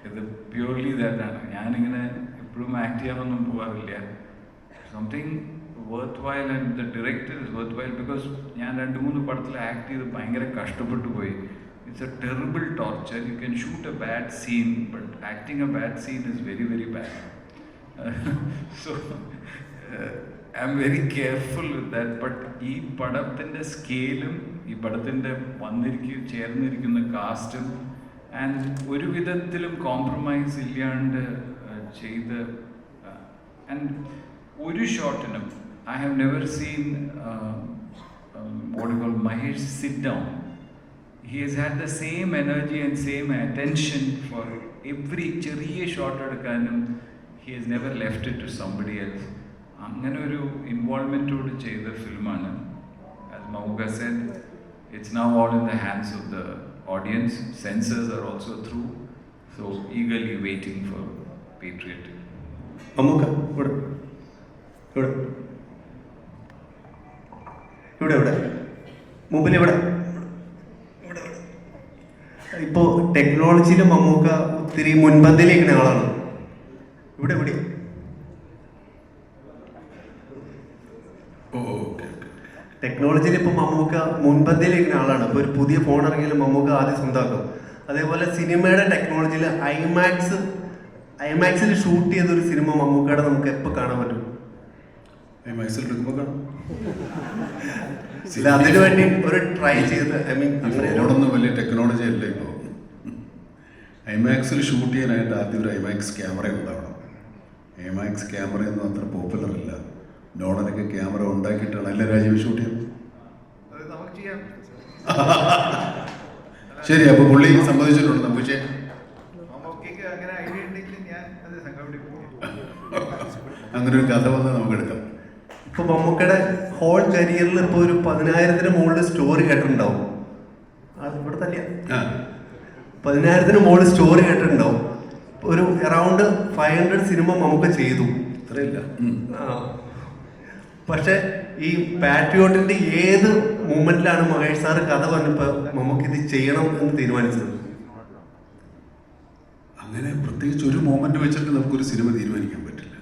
ഇത് പ്യൂർലി ദാറ്റാണ്. ഞാനിങ്ങനെ എപ്പോഴും ആക്ട് ചെയ്യാനൊന്നും പോകാറില്ല. Something worthwhile and the director is worthwhile, because ഞാൻ 2-3 പടത്തിൽ ആക്ട് ചെയ്ത് ഭയങ്കര കഷ്ടപ്പെട്ടു പോയി. It's a terrible torture. You can shoot a bad scene, but acting a bad scene is very, very bad. So I am very careful with that. But ഈ പടത്തിൻ്റെ സ്കെയിലും ഈ പടത്തിൻ്റെ ചേർന്നിരിക്കുന്ന കാസ്റ്റും ആൻഡ് ഒരു വിധത്തിലും കോംപ്രമൈസ് ഇല്ലാണ്ട് ചെയ്ത്, ആൻഡ് ഒരു ഷോട്ടിനും I have never seen what you call Mahesh sit down. He has had the same energy and same attention for every ചെറിയ ഷോട്ട് എടുക്കാനും. He has never left it to somebody else. അങ്ങനെ ഒരു ഇൻവോൾവ്മെൻറ്റോട് ചെയ്ത ഫിലിമാണ്. As Mammootty said, it's now all in the hands of the audience. Censors are also through, so eagerly waiting for Patriot. Mammootty, ഇവിടെ മുമ്പിൽ ഇവിടെ ഇപ്പോൾ ടെക്നോളജിയിൽ മമ്മൂക്ക ഒത്തിരി മുൻപന്തിയിലിരിക്കുന്ന ആളാണ്. ഇവിടെ ടെക്നോളജിയിൽ ഇപ്പോൾ മമ്മൂക്ക മുൻപന്തിയിലിരിക്കുന്ന ആളാണ്. ഇപ്പോൾ ഒരു പുതിയ ഫോൺ ഇറങ്ങിയാലും മമ്മൂക്ക ആദ്യം സ്വന്തമാക്കും. അതേപോലെ സിനിമയുടെ ടെക്നോളജിയിൽ ഐമാക്സിൽ ഷൂട്ട് ചെയ്തൊരു സിനിമ മമ്മൂക്കയുടെ നമുക്ക് എപ്പോൾ കാണാൻ പറ്റും? ഐമാക്സിൽ എടുക്കുമ്പോൾ കാണാം. അതിനു വേണ്ടി ഒരു ട്രൈ ചെയ്ത് ഫോണൊന്നും വലിയ ടെക്നോളജി അല്ല ഇപ്പോൾ. ഐമാക്സിൽ ഷൂട്ട് ചെയ്യാനായിട്ട് ആദ്യം ഒരു ഐമാക്സ് ക്യാമറ ഉണ്ടാവണം. ഐമാക്സ് ക്യാമറയൊന്നും അത്ര പോപ്പുലർ അല്ല. നോളനൊക്കെ ക്യാമറ ഉണ്ടാക്കിയിട്ടാണ് എല്ലാ രാജ്യവും ഷൂട്ട് ചെയ്യുന്നത്. ശരി, അപ്പോൾ പുള്ളി സമ്മതിച്ചിട്ടുണ്ട്. നമുക്ക് അങ്ങനെ ഒരു കഥ വന്ന് നമുക്ക് എടുക്കാം. ഇപ്പോൾ മമ്മൂക്കയുടെ ഹോൾ കരിയറിൽ ഇപ്പോൾ ഒരു 10,000-ന് മുകളിൽ സ്റ്റോറി കേട്ടിട്ടുണ്ടാവും. അത് ഇവിടെ തന്നെയാണ്. 10,000-ന് മുകളിൽ സ്റ്റോറി കേട്ടിട്ടുണ്ടാവും. ഒരു അറൗണ്ട് 500 സിനിമ മമ്മൂക്ക ചെയ്തു. ഇത്രയില്ല. പക്ഷെ ഈ പാട്രിയോട്ടിന്റെ ഏത് മൂമെന്റിലാണ് മഹേഷ് സാറ് കഥ പറഞ്ഞപ്പോൾ മമ്മൂക്ക ഇത് ചെയ്യണം എന്ന് തീരുമാനിച്ചത്? അങ്ങനെ പ്രത്യേകിച്ച് ഒരു മോമെന്റ് വെച്ചിട്ട് നമുക്കൊരു സിനിമ തീരുമാനിക്കാൻ പറ്റില്ല.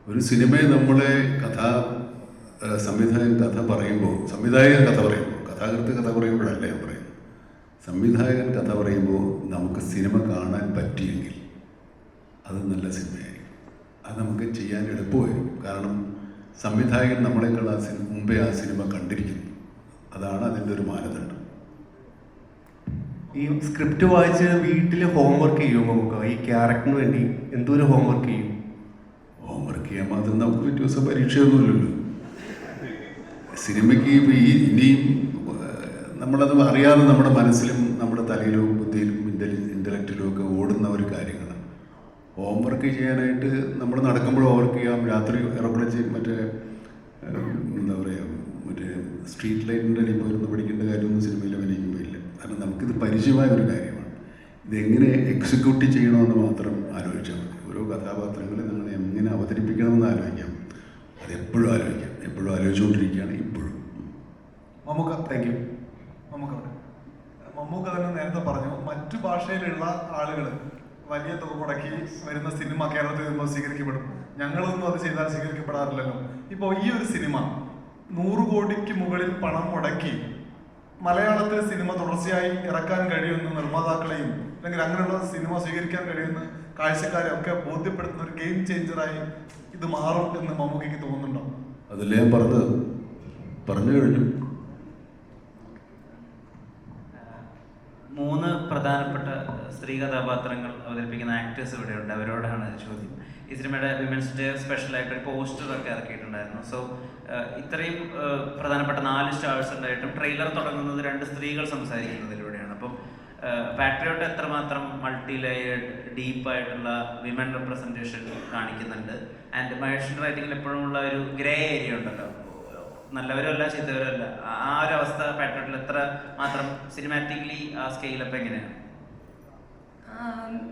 ഒരു സിനിമയെ നമ്മളെ സംവിധായകൻ കഥ പറയുമ്പോൾ കഥാകൃത്ത് കഥ പറയുമ്പോഴല്ല ഞാൻ പറയുന്നത്. സംവിധായകൻ കഥ പറയുമ്പോൾ നമുക്ക് സിനിമ കാണാൻ പറ്റിയെങ്കിൽ അത് നല്ല സിനിമയായിരിക്കും. അത് നമുക്ക് ചെയ്യാൻ എളുപ്പമായിരിക്കും. കാരണം സംവിധായകൻ നമ്മളെക്കാൾ മുമ്പേ ആ സിനിമ കണ്ടിരിക്കുന്നു. അതാണ് അതിൻ്റെ ഒരു മാനദണ്ഡം. ഈ സ്ക്രിപ്റ്റ് വായിച്ച് വീട്ടിൽ ഹോംവർക്ക് ചെയ്യും മമ്മൂക്ക? ഈ ക്യാരക്ടറിന് വേണ്ടി എന്തോരം ഹോംവർക്ക് ചെയ്യും? പഠിക്കാൻ മാത്രം നമുക്ക് പിറ്റേ ദിവസം പരീക്ഷയൊന്നുമില്ലല്ലോ. സിനിമയ്ക്ക് ഇപ്പോൾ ഇനിയും നമ്മളത് അറിയാതെ നമ്മുടെ മനസ്സിലും നമ്മുടെ തലയിലും ബുദ്ധിയിലും ഇൻ്റലക്റ്റിലും ഒക്കെ ഓടുന്ന ഒരു കാര്യങ്ങളാണ്. ഹോംവർക്ക് ചെയ്യാനായിട്ട് നമ്മൾ നടക്കുമ്പോൾ വർക്ക് ചെയ്യാം, രാത്രി ഇറക്കുളച്ച് മറ്റേ എന്താ പറയുക, മറ്റേ സ്ട്രീറ്റ് ലൈറ്റിൻ്റെ അടിയിൽ പോയിരുന്ന് പഠിക്കേണ്ട കാര്യമൊന്നും സിനിമയിൽ അഭിനയിക്കുമ്പോൾ ഇല്ല. കാരണം നമുക്കിത് പരിചയമായ ഒരു കാര്യമാണ്. ഇതെങ്ങനെ എക്സിക്യൂട്ട് ചെയ്യണമെന്ന് മാത്രം ആലോചിച്ചാൽ മതി. ഓരോ കഥാപാത്രങ്ങളെ നിങ്ങൾ എങ്ങനെ അവതരിപ്പിക്കണമെന്ന് ആലോചിക്കാം. അതെപ്പോഴും ആലോചിക്കാം, എപ്പോഴും ആലോചിച്ചുകൊണ്ടിരിക്കുകയാണ് ഇപ്പോഴും. Mammukka, thank you. മമ്മൂക്ക തന്നെ നേരത്തെ പറഞ്ഞു, മറ്റു ഭാഷയിലുള്ള ആളുകൾ വലിയ തുക മുടക്കി വരുന്ന സിനിമ കേരളത്തിൽ വരുമ്പോൾ സ്വീകരിക്കപ്പെടും. ഞങ്ങളൊന്നും അത് ചെയ്താൽ സ്വീകരിക്കപ്പെടാറില്ലല്ലോ. ഇപ്പോൾ ഈ ഒരു സിനിമ 100 കോടിക്ക് മുകളിൽ പണം മുടക്കി മലയാളത്തിൽ സിനിമ തുടർച്ചയായി ഇറക്കാൻ കഴിയുമെന്ന് നിർമ്മാതാക്കളെയും അല്ലെങ്കിൽ അങ്ങനെയുള്ള സിനിമ സ്വീകരിക്കാൻ കഴിയുന്ന കാഴ്ചക്കാരെ ഒക്കെ ബോധ്യപ്പെടുത്തുന്ന ഒരു ഗെയിം ചേഞ്ചറായി ഇത് മാറും എന്ന് മമ്മൂക്കയ്ക്ക് തോന്നുന്നുണ്ടോ? അതല്ലേ ഞാൻ പറഞ്ഞു കഴിഞ്ഞു. 3 പ്രധാനപ്പെട്ട സ്ത്രീ കഥാപാത്രങ്ങൾ അവതരിപ്പിക്കുന്ന ആക്ടേഴ്സ് ഇവിടെയുണ്ട്. അവരോടാണ് ചോദ്യം. ഈ സിനിമയുടെ വിമൻസ് ഡേ സ്പെഷ്യലായിട്ട് ഒരു പോസ്റ്ററൊക്കെ ഇറക്കിയിട്ടുണ്ടായിരുന്നു. സോ ഇത്രയും പ്രധാനപ്പെട്ട 4 സ്റ്റാർസ് ഉണ്ടായിട്ടും ട്രെയിലർ തുടങ്ങുന്നത് 2 സ്ത്രീകൾ സംസാരിക്കുന്നതിലൂടെയാണ്. അപ്പം പാട്രിയോട്ട് എത്രമാത്രം മൾട്ടി ലെയേർഡ് ഡീപ്പായിട്ടുള്ള വിമൻ റെപ്രസെൻറ്റേഷൻ കാണിക്കുന്നുണ്ട്. ആൻഡ് മഹേഷിൻ്റെ റൈറ്റിങ്ങിൽ എപ്പോഴും ഉള്ള ഒരു ഗ്രേ ഏരിയ ഉണ്ടല്ലോ, നല്ലവരും അല്ല ചീത്തവരും അല്ല. ആ ഒരു അവസ്ഥ പാട്രിയോട്ടിൽ എത്ര മാത്രം സിനിമാറ്റിക്കലി ആ സ്കെയിലപ്പ് എങ്ങനെയാണ്?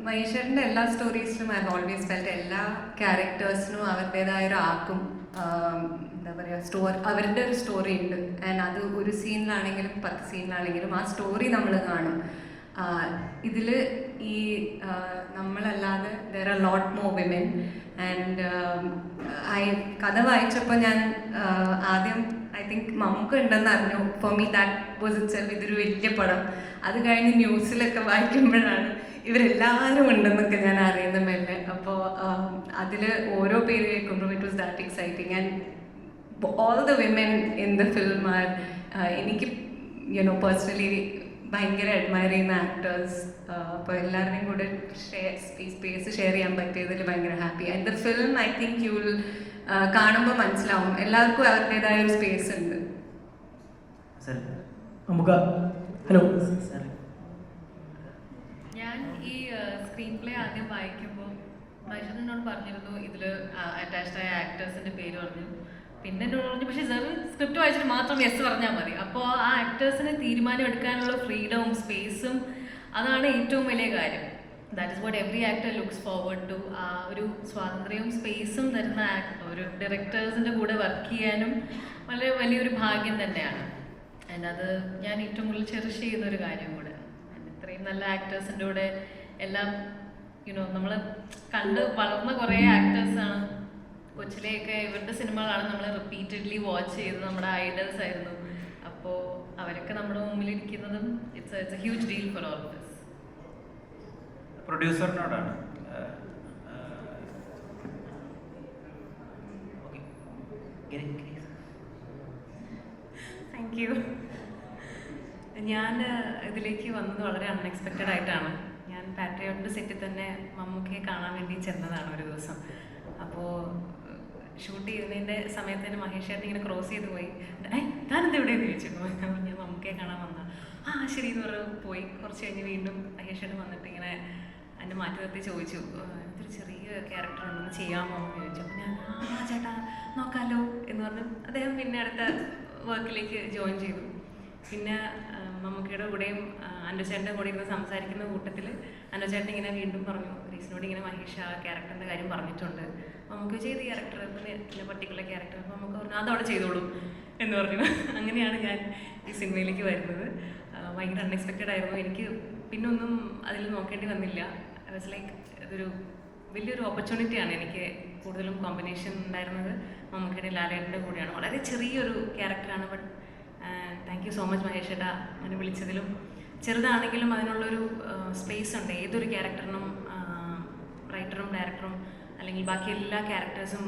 മഹേശ്വരൻ്റെ എല്ലാ സ്റ്റോറീസിലും ഐ ഓൾവേസ് ഫെൽറ്റ് എല്ലാ ക്യാരക്ടേഴ്സിനും അവരുടേതായ ഒരു ആർക്കും എന്താ പറയുക അവരുടെ ഒരു സ്റ്റോറി ഉണ്ട്. ആൻഡ് അത് ഒരു സീനിലാണെങ്കിലും 10 സീനിലാണെങ്കിലും ആ സ്റ്റോറി നമ്മൾ കാണും. ഇതിൽ ഈ നമ്മളല്ലാതെ there are lot more women. And കഥ വായിച്ചപ്പോൾ ഞാൻ ആദ്യം ഐ തിങ്ക് മമ്മൂക്ക ഉണ്ടെന്ന് അറിഞ്ഞു. For me that was itself ഇതൊരു വലിയ പടം. അത് കഴിഞ്ഞ് ന്യൂസിലൊക്കെ വായിക്കുമ്പോഴാണ് ഇവരെല്ലാവരും ഉണ്ടെന്നൊക്കെ ഞാൻ അറിയുന്ന മെല്ലെ. അപ്പോൾ അതിൽ ഓരോ പേര് കേൾക്കുമ്പോൾ it was that exciting. And all the women in the film are എനിക്ക് പേഴ്സണലി ഭയങ്കര അഡ്മയർ ചെയ്യുന്ന ആക്ടേഴ്സ്. അപ്പോൾ എല്ലാവരുടെയും കൂടെ സ്പേസ് ഷെയർ ചെയ്യാൻ പറ്റിയതിൽ ഭയങ്കര happy. And the film I think you will കാണുമ്പോൾ മനസ്സിലാവും എല്ലാവർക്കും അവരുടേതായ ഒരു സ്പേസ് ഉണ്ട്. ഹലോ, ഞാൻ ഈ സ്ക്രീൻ പ്ലേ ആദ്യം വായിക്കുമ്പോൾ മനുഷ്യനോട് പറഞ്ഞിരുന്നു ഇതിൽ അറ്റാച്ച്ഡ് ആയ ആക്ടേഴ്സിൻ്റെ പേര് പറഞ്ഞു. പിന്നെ എന്നോട് പറഞ്ഞു പക്ഷേ സാർ സ്ക്രിപ്റ്റ് വായിച്ചിട്ട് മാത്രം യെസ് പറഞ്ഞാൽ മതി. അപ്പോൾ ആ ആക്ടേഴ്സിന് തീരുമാനം എടുക്കാനുള്ള ഫ്രീഡവും സ്പേസും അതാണ് ഏറ്റവും വലിയ കാര്യം. That is what every actor looks forward to. ആ ഒരു സ്വാതന്ത്ര്യവും സ്പേസും തരുന്ന ഒരു ഡയറക്ടേഴ്സിൻ്റെ കൂടെ വർക്ക് ചെയ്യാനും വളരെ വലിയൊരു ഭാഗ്യം തന്നെയാണ്. ആൻഡ് അത് ഞാൻ ഏറ്റവും കൂടുതൽ ചെറിഷ് ചെയ്യുന്നൊരു കാര്യം കൂടെ. ഇത്രയും നല്ല ആക്ടേഴ്സിൻ്റെ കൂടെ എല്ലാം നമ്മൾ കണ്ട് വളർന്ന കുറേ ആക്ടേഴ്സാണ്. കൊച്ചിലെയൊക്കെ ഇവരുടെ സിനിമകളാണ് നമ്മൾ റിപ്പീറ്റഡ്ലി വാച്ച് ചെയ്തത്, നമ്മുടെ ഐഡൽസ് ആയിരുന്നു. അപ്പോൾ അവരൊക്കെ നമ്മുടെ മുമ്പിലിരിക്കുന്നതും it's a huge deal for all of us. പ്രൊഡ്യൂസറിനോടാണ്. Thank you. ഞാൻ ഇതിലേക്ക് വന്നത് വളരെ അൺഎക്സ്പെക്റ്റഡ് ആയിട്ടാണ്. ഞാൻ പാട്രിയോട്ടിൻ്റെ സെറ്റിൽ തന്നെ മമ്മൂക്കയെ കാണാൻ വേണ്ടി ചെന്നതാണ് ഒരു ദിവസം. അപ്പോൾ ഷൂട്ട് ചെയ്യുന്നതിൻ്റെ സമയത്ത് തന്നെ മഹേഷ് ചേട്ടൻ ഇങ്ങനെ ക്രോസ് ചെയ്ത് പോയി. ഞാനെന്താ ഇവിടെ ചോദിച്ചിരുന്നു. ഞാൻ മമ്മൂക്കയെ കാണാൻ വന്നതാണ്. ശരി എന്ന് പറഞ്ഞ് പോയി. കുറച്ച് കഴിഞ്ഞ് വീണ്ടും മഹേഷ് ചേട്ടൻ വന്നിട്ട് ഇങ്ങനെ എന്നെ മാറ്റി നിർത്തി ചോദിച്ചു, ഇതൊരു ചെറിയ ക്യാരക്ടർ ഉണ്ടെന്ന് ചെയ്യാമോ എന്ന് ചോദിച്ചു. അപ്പോൾ ഞാൻ ചേട്ടാ നോക്കാമല്ലോ എന്ന് പറഞ്ഞു. അദ്ദേഹം പിന്നെ അടുത്ത വർക്കിലേക്ക് ജോയിൻ ചെയ്തു. പിന്നെ മമ്മൂക്കയുടെ കൂടെയും അനുചേട്ടൻ്റെ കൂടെ ഇരുന്ന് സംസാരിക്കുന്ന കൂട്ടത്തിൽ അനുചേട്ടൻ ഇങ്ങനെ വീണ്ടും പറഞ്ഞു, റീസിനോട് ഇങ്ങനെ മഹേഷ് ആ ക്യാരക്ടറിൻ്റെ കാര്യം പറഞ്ഞിട്ടുണ്ട്, നമുക്ക് ചെയ്ത ക്യാരക്ടർ പിന്നെ പർട്ടിക്കുലർ ക്യാരക്ടർ. അപ്പോൾ നമുക്ക് പറഞ്ഞു അതവിടെ ചെയ്തോളൂ എന്ന് പറഞ്ഞു. അങ്ങനെയാണ് ഞാൻ ഈ സിനിമയിലേക്ക് വരുന്നത്. ഭയങ്കര അൺഎക്സ്പെക്റ്റഡ് ആയിരുന്നു. എനിക്ക് പിന്നെ ഒന്നും അതിൽ നോക്കേണ്ടി വന്നില്ല. ഐ വാസ് ലൈക്ക് ഇതൊരു വലിയൊരു ഓപ്പർച്യൂണിറ്റിയാണ്. എനിക്ക് കൂടുതലും കോമ്പിനേഷൻ ഉണ്ടായിരുന്നത് മമ്മൂക്കയുടെ ലാലേട്ടൻ്റെ കൂടെയാണ്. വളരെ ചെറിയൊരു ക്യാരക്ടറാണ്. But thank you so much Mahesh ചേട്ടാ അങ്ങനെ വിളിച്ചതിലും. ചെറുതാണെങ്കിലും അതിനുള്ളൊരു സ്പേസ് ഉണ്ട്. ഏതൊരു ക്യാരക്ടറിനും റൈറ്ററും ഡയറക്ടറും അല്ലെങ്കിൽ ബാക്കി എല്ലാ ക്യാരക്ടേഴ്സും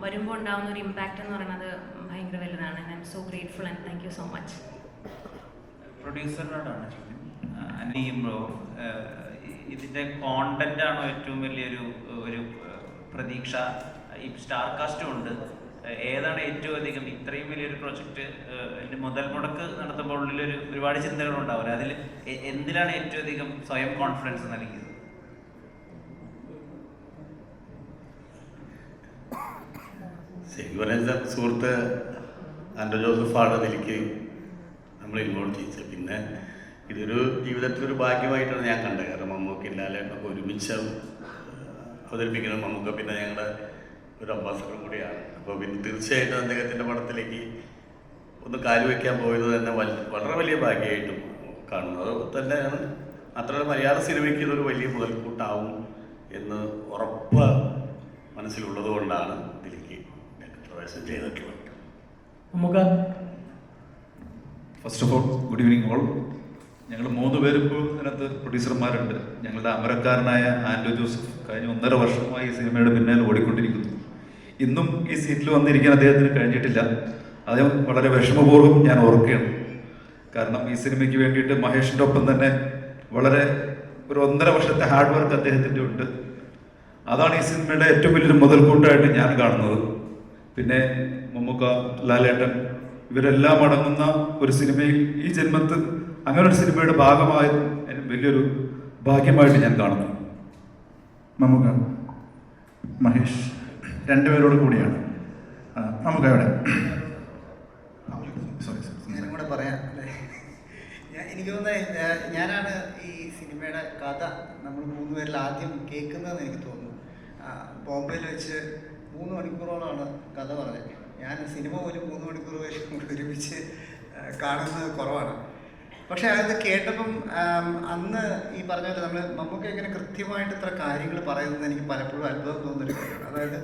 വരുമ്പോൾ ഉണ്ടാകുന്ന ഒരു ഇമ്പാക്റ്റ് എന്ന് പറയുന്നത് ഭയങ്കര വലുതാണ്. I am so grateful and thank you so much. പ്രൊഡ്യൂസറിനോടാണ് ചോദ്യം. ബ്രോ, ഇതിൻ്റെ കോണ്ടന്റ് ആണോ ഏറ്റവും വലിയൊരു പ്രതീക്ഷ? ഈ സ്റ്റാർ കാസ്റ്റും ഉണ്ട്. ഏതാണ് ഏറ്റവും അധികം ഇത്രയും വലിയൊരു പ്രൊജക്റ്റ് മുതൽ മുടക്ക് നടത്തുമ്പോൾ ഉള്ളിലൊരു ഒരുപാട് ചിന്തകളുണ്ടാവില്ല, അതിൽ എന്തിനാണ് ഏറ്റവും അധികം സ്വയം കോൺഫിഡൻസ് നൽകിയത്? ശരിക്കും പറഞ്ഞാൽ സുഹൃത്ത് ആൻഡ്രോ ജോസഫാണ് എനിക്ക് നമ്മൾ ഇൻവോൾവ് ചെയ്യിച്ചത്. പിന്നെ ഇതൊരു ജീവിതത്തിലൊരു ഭാഗ്യമായിട്ടാണ് ഞാൻ കണ്ടത്. കാരണം മമ്മൂക്കി ലാലേട്ടനൊക്കെ ഒരുമിച്ച് അവതരിപ്പിക്കുന്നത് മമ്മൂക്ക പിന്നെ ഞങ്ങളുടെ ഒരു അംബാസഡറും കൂടിയാണ്. അപ്പോൾ പിന്നെ തീർച്ചയായിട്ടും അദ്ദേഹത്തിൻ്റെ പടത്തിലേക്ക് ഒന്ന് കാലുവെക്കാൻ പോയത് തന്നെ വളരെ വലിയ ഭാഗ്യമായിട്ടും കാണുന്നത് തന്നെയാണ്. മാത്രമല്ല മലയാള സിനിമയ്ക്ക് ഇതൊരു വലിയ മുതൽക്കൂട്ടാവും എന്ന് ഉറപ്പ് മനസ്സിലുള്ളത് കൊണ്ടാണ് ഇതിലേക്ക് പ്രവേശനം ചെയ്തിട്ടുള്ളത്. നമുക്ക് first of all good evening all. ഞങ്ങൾ 3 പേരും ഇപ്പോൾ ഇതിനകത്ത് പ്രൊഡ്യൂസർമാരുണ്ട്. ഞങ്ങളുടെ അമരക്കാരനായ ആൻഡ്രോ ജോസഫ് കഴിഞ്ഞ 1.5 വർഷമായി ഈ സിനിമയുടെ പിന്നാലെ ഓടിക്കൊണ്ടിരിക്കുന്നു. ഇന്നും ഈ സീറ്റിൽ വന്നിരിക്കാൻ അദ്ദേഹത്തിന് കഴിഞ്ഞിട്ടില്ല. അദ്ദേഹം വളരെ വിഷമപൂർവ്വം ഞാൻ ഓർക്കുകയാണ്. കാരണം ഈ സിനിമയ്ക്ക് വേണ്ടിയിട്ട് മഹേഷിൻ്റെ ഒപ്പം തന്നെ വളരെ ഒരു 1.5 വർഷത്തെ ഹാർഡ് വർക്ക് അദ്ദേഹത്തിൻ്റെ ഉണ്ട്. അതാണ് ഈ സിനിമയുടെ ഏറ്റവും വലിയൊരു മുതൽക്കൂട്ടായിട്ട് ഞാൻ കാണുന്നത്. പിന്നെ മമ്മൂക്ക, ലാലേട്ടൻ ഇവരെല്ലാം അടങ്ങുന്ന ഒരു സിനിമയിൽ ഈ ജന്മത്തിൽ അങ്ങനെ ഒരു സിനിമയുടെ ഭാഗമായി വലിയൊരു ഭാഗ്യമായിട്ട് ഞാൻ കാണുന്നു. മമ്മൂക്ക, മഹേഷ് രണ്ടുപേരോട് കൂടിയാണ്. നമുക്ക് എവിടെ ഞാനും കൂടെ പറയാം അല്ലേ? എനിക്ക് തോന്നുന്നത് ഞാനാണ് ഈ സിനിമയുടെ കഥ നമ്മൾ 3 പേരിൽ ആദ്യം കേൾക്കുന്നതെന്ന് എനിക്ക് തോന്നുന്നു. ബോംബെയിൽ വെച്ച് 3 മണിക്കൂറോളമാണ് കഥ പറഞ്ഞത്. ഞാൻ സിനിമ പോലും 3 മണിക്കൂർ ഒരുമിച്ച് കാണുന്നത് കുറവാണ്. പക്ഷേ അത് കേട്ടപ്പം അന്ന് ഈ പറഞ്ഞ പോലെ നമ്മൾ മമ്മൂക്ക ഇങ്ങനെ കൃത്യമായിട്ട് ഇത്ര കാര്യങ്ങൾ പറയുന്നത് എനിക്ക് പലപ്പോഴും അത്ഭുതം തോന്നുന്നൊരു കാര്യമാണ്. അതായത്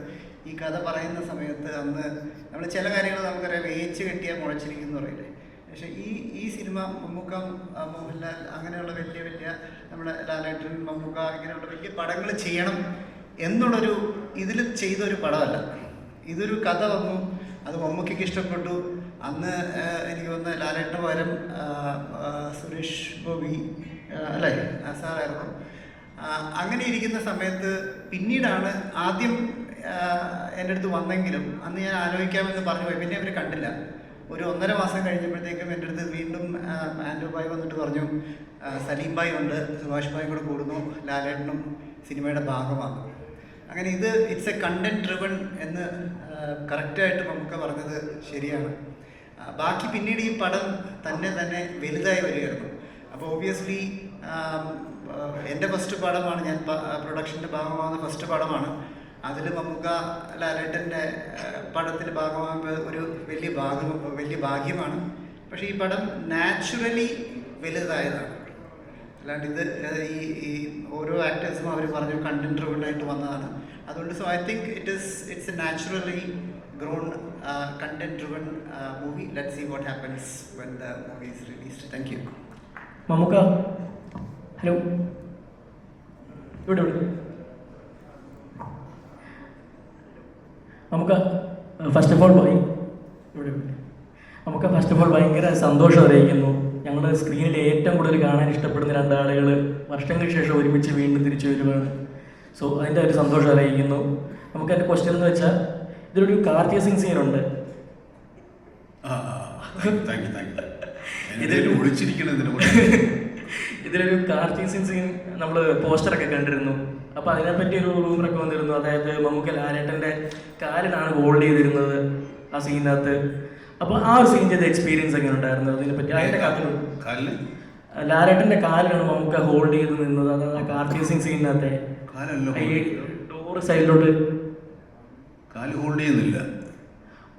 ഈ കഥ പറയുന്ന സമയത്ത് അന്ന് നമ്മൾ ചില കാര്യങ്ങൾ നമുക്കറിയാം, വേച്ച് കെട്ടിയാൽ മുളച്ചിരിക്കുന്നു പറയില്ലേ. പക്ഷേ ഈ സിനിമ മമ്മൂക്ക, മോഹൻലാൽ അങ്ങനെയുള്ള വലിയ വലിയ നമ്മുടെ ലാലേട്ടൻ, മമ്മൂക്ക ഇങ്ങനെയുള്ള വലിയ പടങ്ങൾ ചെയ്യണം എന്നുള്ളൊരു ഇതിൽ ചെയ്തൊരു പടമല്ല. ഇതൊരു കഥ വന്നു, അത് മമ്മൂക്കയ്ക്ക് ഇഷ്ടപ്പെട്ടു. അന്ന് എനിക്ക് തോന്നുന്ന ലാലേട്ടന് പകരം സുരേഷ് ഗോപി അല്ലേ സാറായിരുന്നു. അങ്ങനെ ഇരിക്കുന്ന സമയത്ത് പിന്നീടാണ് ആദ്യം എൻ്റെ അടുത്ത് വന്നെങ്കിലും അന്ന് ഞാൻ ആലോചിക്കാമെന്ന് പറഞ്ഞു പോയി. പിന്നെ അവർ കണ്ടില്ല. ഒരു 1.5 മാസം കഴിഞ്ഞപ്പോഴത്തേക്കും എൻ്റെ അടുത്ത് വീണ്ടും ആൻഡ്രോ ഭായ് വന്നിട്ട് പറഞ്ഞു, സലീം ഭായ് ഉണ്ട്, സുഭാഷ് ഭായ് കൂടെ കൂടുന്നു, ലാലേട്ടനും സിനിമയുടെ ഭാഗമാണ്. അങ്ങനെ ഇറ്റ്സ് എ കണ്ടന്റ് ഡ്രിവൺ എന്ന് കറക്റ്റായിട്ട് നമുക്ക് പറഞ്ഞത് ശരിയാണ്. ബാക്കി പിന്നീട് ഈ പടം തന്നെ വലുതായി വരികയായിരുന്നു. അപ്പോൾ ഒബ്വിയസ്ലി എൻ്റെ ഫസ്റ്റ് പടമാണ്, ഞാൻ പ്രൊഡക്ഷൻ്റെ ഭാഗമാകുന്ന ഫസ്റ്റ് പടമാണ്. അതിൽ മമ്മൂക്ക ലാലേട്ടൻ്റെ പടത്തിൽ ഭാഗമാകുമ്പോൾ ഒരു വലിയ ഭാഗ്യമാണ്. പക്ഷേ ഈ പടം നാച്ചുറലി വലുതായതാണ്. അല്ലാണ്ട് ഈ ഓരോ ആക്ടേഴ്സും അവർ പറഞ്ഞു കണ്ടന്റ് ഡ്രിവൺ വന്നതാണ്. അതുകൊണ്ട് so I think it's A naturally grown content driven movie. Let's see what happens when the movie is released. Thank you. Mammookka, hello. ഇവിടെ നമുക്ക് ഫസ്റ്റ് ഓഫ് ഓൾ ഭയങ്കര സന്തോഷം അറിയിക്കുന്നു. ഞങ്ങൾ സ്ക്രീനിൽ ഏറ്റവും കൂടുതൽ കാണാൻ ഇഷ്ടപ്പെടുന്ന 2 ആളുകൾ വർഷങ്ങൾക്ക് ശേഷം ഒരുമിച്ച് വീണ്ടും തിരിച്ചു വരുവാണ്. സോ അതിൻ്റെ ഒരു സന്തോഷം അറിയിക്കുന്നു. നമുക്ക് എൻ്റെ ക്വസ്റ്റ്യൻ എന്ന് വെച്ചാൽ, ഇതിലൊരു കാർ ചേസിങ് സീനുണ്ട്. ഇതിലൊരു കാർ ചേസിങ് സീൻ നമ്മൾ പോസ്റ്ററൊക്കെ കണ്ടിരുന്നു. അപ്പോൾ അതിനെപ്പറ്റി ഒരു റൂമറൊക്കെ വന്നിരുന്നു. അതായത് മമ്മൂക്ക ലാലേട്ടൻ്റെ കാലിനാണ് ഹോൾഡ് ചെയ്തിരുന്നത് ആ സീനകത്ത്. അപ്പോൾ ആ ഒരു സീൻ ചെയ്ത എക്സ്പീരിയൻസ് എങ്ങനെ ഉണ്ടായിരുന്നു? അതിനെപ്പറ്റി അതിൻ്റെ കാലിൽ ലാലേട്ടൻ്റെ കാലിലാണ് മമ്മൂക്ക ഹോൾഡ് ചെയ്ത് നിന്നത്. അതായത് ആ കാർ ചേസിങ് സീനിനകത്തെ ഈ ഡോറ് സൈഡിലോട്ട് കാല് ഹോൾഡ് ചെയ്യുന്നില്ല,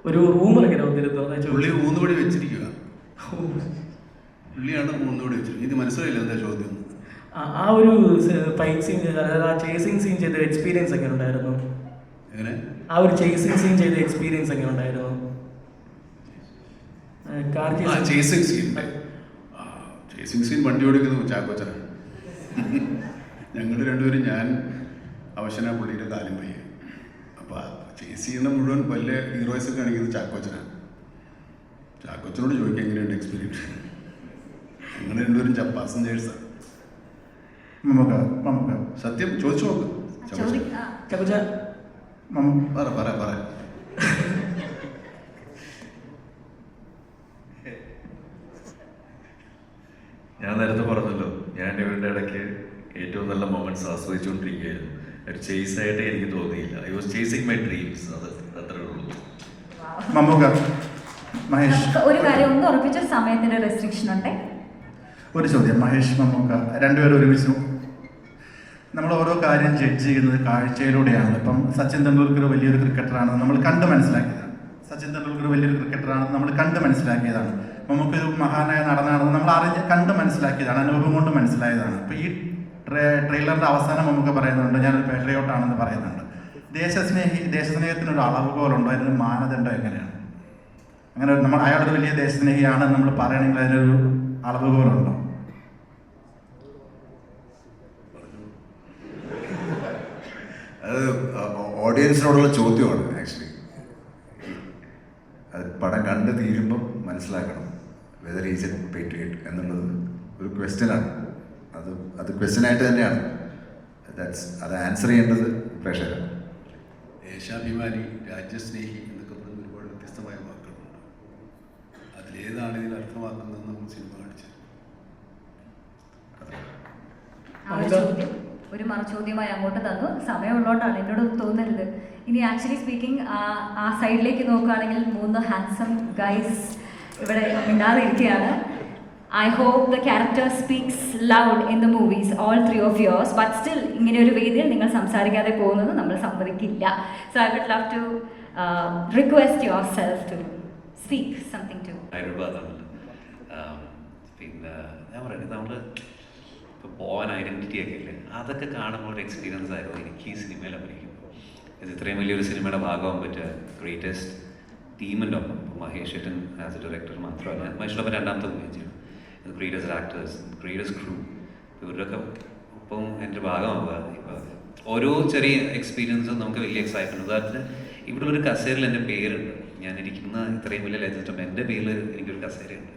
ഒരു റൂമിലൊക്കെ വന്നിരുന്നു. പുള്ളി ഊന്നുപടി വെച്ചിരിക്കുക. പുള്ളിയാണ് ഊന്നുപടി വെച്ചിരിക്കുന്നത്. ഇത് മനസ്സിലായില്ല എന്താ ചോദ്യം? ആ ഒരു ഫൈറ്റ് സീൻ, അതായത് ആ ചേസിങ് സീൻ ചെയ്ത എക്സ്പീരിയൻസ് എങ്ങനെ ഉണ്ടായിരുന്നു? എങ്ങനെ ആ ഒരു ചേസിങ് സീൻ ചെയ്ത എക്സ്പീരിയൻസ് എങ്ങനെ ഉണ്ടായിരുന്നു? ചേസിങ് സീൻ വണ്ടി ഓടിക്കുന്നത് ചാക്കോച്ചനാണ്. ഞങ്ങൾ രണ്ടുപേരും, ഞാൻ അവശന, പുള്ളിയുടെ കാലും പയ്യ. അപ്പോൾ ചേസ് ചെയ്യുന്ന മുഴുവൻ വലിയ ഹീറോയിസ് കാണിക്കുന്നത് ചാക്കോച്ചനാണ്. ചാക്കോച്ചനോട് ചോദിക്കുക എങ്ങനെയുണ്ട് എക്സ്പീരിയൻസ്. ഞങ്ങൾ രണ്ടുപേരും പാസഞ്ചേഴ്സാണ്. മമ്മൂക്ക സത്യം ചോദിച്ചു നോക്ക്. ചാക്കോച്ച പറ പറ പറ ഞാൻ നേരത്തെ പറഞ്ഞല്ലോ, ഞാൻ ഇവരുടെ ഇടയ്ക്ക് ഏറ്റവും നല്ല മൊമെന്റ്സ് ആസ്വദിച്ചുകൊണ്ടിരിക്കുകയായിരുന്നു. ഒരു ചേസ് ആയിട്ട് എനിക്ക് തോന്നിയില്ല. I was chasing my dreams. അത് അത്രേ ഉള്ളൂ. മമ്മൂക്ക, മഹേഷ്, നമുക്ക് ഒരു കാര്യം ഒന്ന് ഉറപ്പിച്ച സമയത്തിന്റെ റെസ്ട്രിക്ഷൻ ഉണ്ട്. ഒരു ചോദ്യം. മഹേഷ്, മമ്മൂക്ക രണ്ടുപേരും ഒരുമിച്ച് നമ്മൾ ഓരോ കാര്യം ജഡ്ജ് ചെയ്യുന്നത് കാഴ്ചയിലൂടെയാണ്. ഇപ്പം സച്ചിൻ തെണ്ടുൽക്കർ വലിയൊരു ക്രിക്കറ്ററാണെന്ന് നമ്മൾ കണ്ട് മനസ്സിലാക്കിയതാണ്. സച്ചിൻ തെണ്ടുൽക്കർ വലിയൊരു ക്രിക്കറ്ററാണെന്ന് നമ്മൾ കണ്ട് മനസ്സിലാക്കിയതാണ്. മമ്മൂക്ക ഒരു മഹാനായ നടനാണെന്ന് നമ്മൾ കണ്ട് മനസ്സിലാക്കിയതാണ്, അനുഭവം കൊണ്ട് മനസ്സിലായതാണ്. അപ്പോൾ ഈ ട്രെയിലറിൻ്റെ അവസാനം മമ്മൂക്ക പറയുന്നുണ്ട് ഞാനൊരു പേട്രിയോട്ടാണെന്ന് പറയുന്നുണ്ട്. ദേശസ്നേഹത്തിനൊരു അളവുകോലുണ്ടോ? അതിനൊരു മാനദണ്ഡം എങ്ങനെയാണ്? അങ്ങനെ നമ്മൾ അയാളൊരു വലിയ ദേശസ്നേഹിയാണെന്ന് നമ്മൾ പറയണമെങ്കിൽ അതിനൊരു അളവുകോലുണ്ടോ? അത് ഓഡിയൻസിനോടുള്ള ചോദ്യമാണ്. ആക്ച്വലി അത് പടം കണ്ട് തീരുമ്പം മനസ്സിലാക്കണം വെദർ ഈസ് എ പേട്രിയറ്റ് എന്നുള്ളത് ഒരു ക്വസ്റ്റ്യനാണ്. അത് ക്വസ്റ്റ്യനായിട്ട് തന്നെയാണ്. അത് ആൻസർ ചെയ്യേണ്ടത് പ്രേക്ഷകരാണ്. ദേശാഭിമാനി, രാജ്യസ്നേഹി എന്നൊക്കെ പറഞ്ഞ ഒരുപാട് വ്യത്യസ്തമായ വാക്കുകളുണ്ട്. അതിലേതാണ് ഇതിൽ അർത്ഥമാക്കുന്നതെന്ന് നമ്മൾ സിനിമ കാണിച്ചത്. ഒരു മറുചോദ്യമായി അങ്ങോട്ട് തന്നു. സമയമുള്ളതുകൊണ്ടാണ്, എന്നോട് തോന്നരുത്. ഇനി ആക്ച്വലി സ്പീക്കിംഗ് ആ സൈഡിലേക്ക് നോക്കുകയാണെങ്കിൽ 3 ഹാൻസം ഗൈസ് ഇവിടെ മിണ്ടാതിരിക്കുകയാണ്. I hope the character speaks loud in the movies, all 3 of yours, but still ഇങ്ങനെ ഒരു വേദിയിൽ നിങ്ങൾ സംസാരിക്കാതെ പോകുന്നത് നമ്മൾ സമ്മതിക്കില്ല. So I would love to request yourself to speak something to. പിന്നെ ഞാൻ പറയുന്നത് നമ്മൾ ഇപ്പോൾ ബോൺ ഐഡൻറ്റിറ്റി ഒക്കെ ഇല്ലേ, അതൊക്കെ കാണുമ്പോൾ ഒരു എക്സ്പീരിയൻസ് ആയിരുന്നു എനിക്ക് ഈ സിനിമയിൽ അഭിനയിക്കുമ്പോൾ. ഇത് ഇത്രയും വലിയൊരു സിനിമയുടെ ഭാഗമാകാൻ പറ്റിയ ഗ്രേറ്റസ്റ്റ് ടീമിൻ്റെ ഒപ്പം മഹേഷ് ഏട്ടൻ ആസ് എ ഡയറക്ടർ മാത്രമല്ല, മഹേഷിനൊപ്പം രണ്ടാമത്തെ മൂവി ചെയ്തു. ഗ്രേറ്റസ്റ്റ് ആക്ടേഴ്സ്, ഗ്രേറ്റസ്റ്റ് ക്രൂ, ഇവരുടെയൊക്കെ ഒപ്പം എൻ്റെ ഭാഗമാവുക. ഇപ്പോൾ ഓരോ ചെറിയ എക്സ്പീരിയൻസും നമുക്ക് വലിയ എക്സൈറ്റ്മെൻറ്റ്. ഉദാഹരണത്തിന് ഇവിടെ ഒരു കസേരയിൽ എൻ്റെ പേരുണ്ട്. ഞാൻ ഇരിക്കുന്ന ഇത്രയും വലിയ ലെജൻഡും എൻ്റെ പേരിൽ എനിക്കൊരു കസേരയുണ്ട്.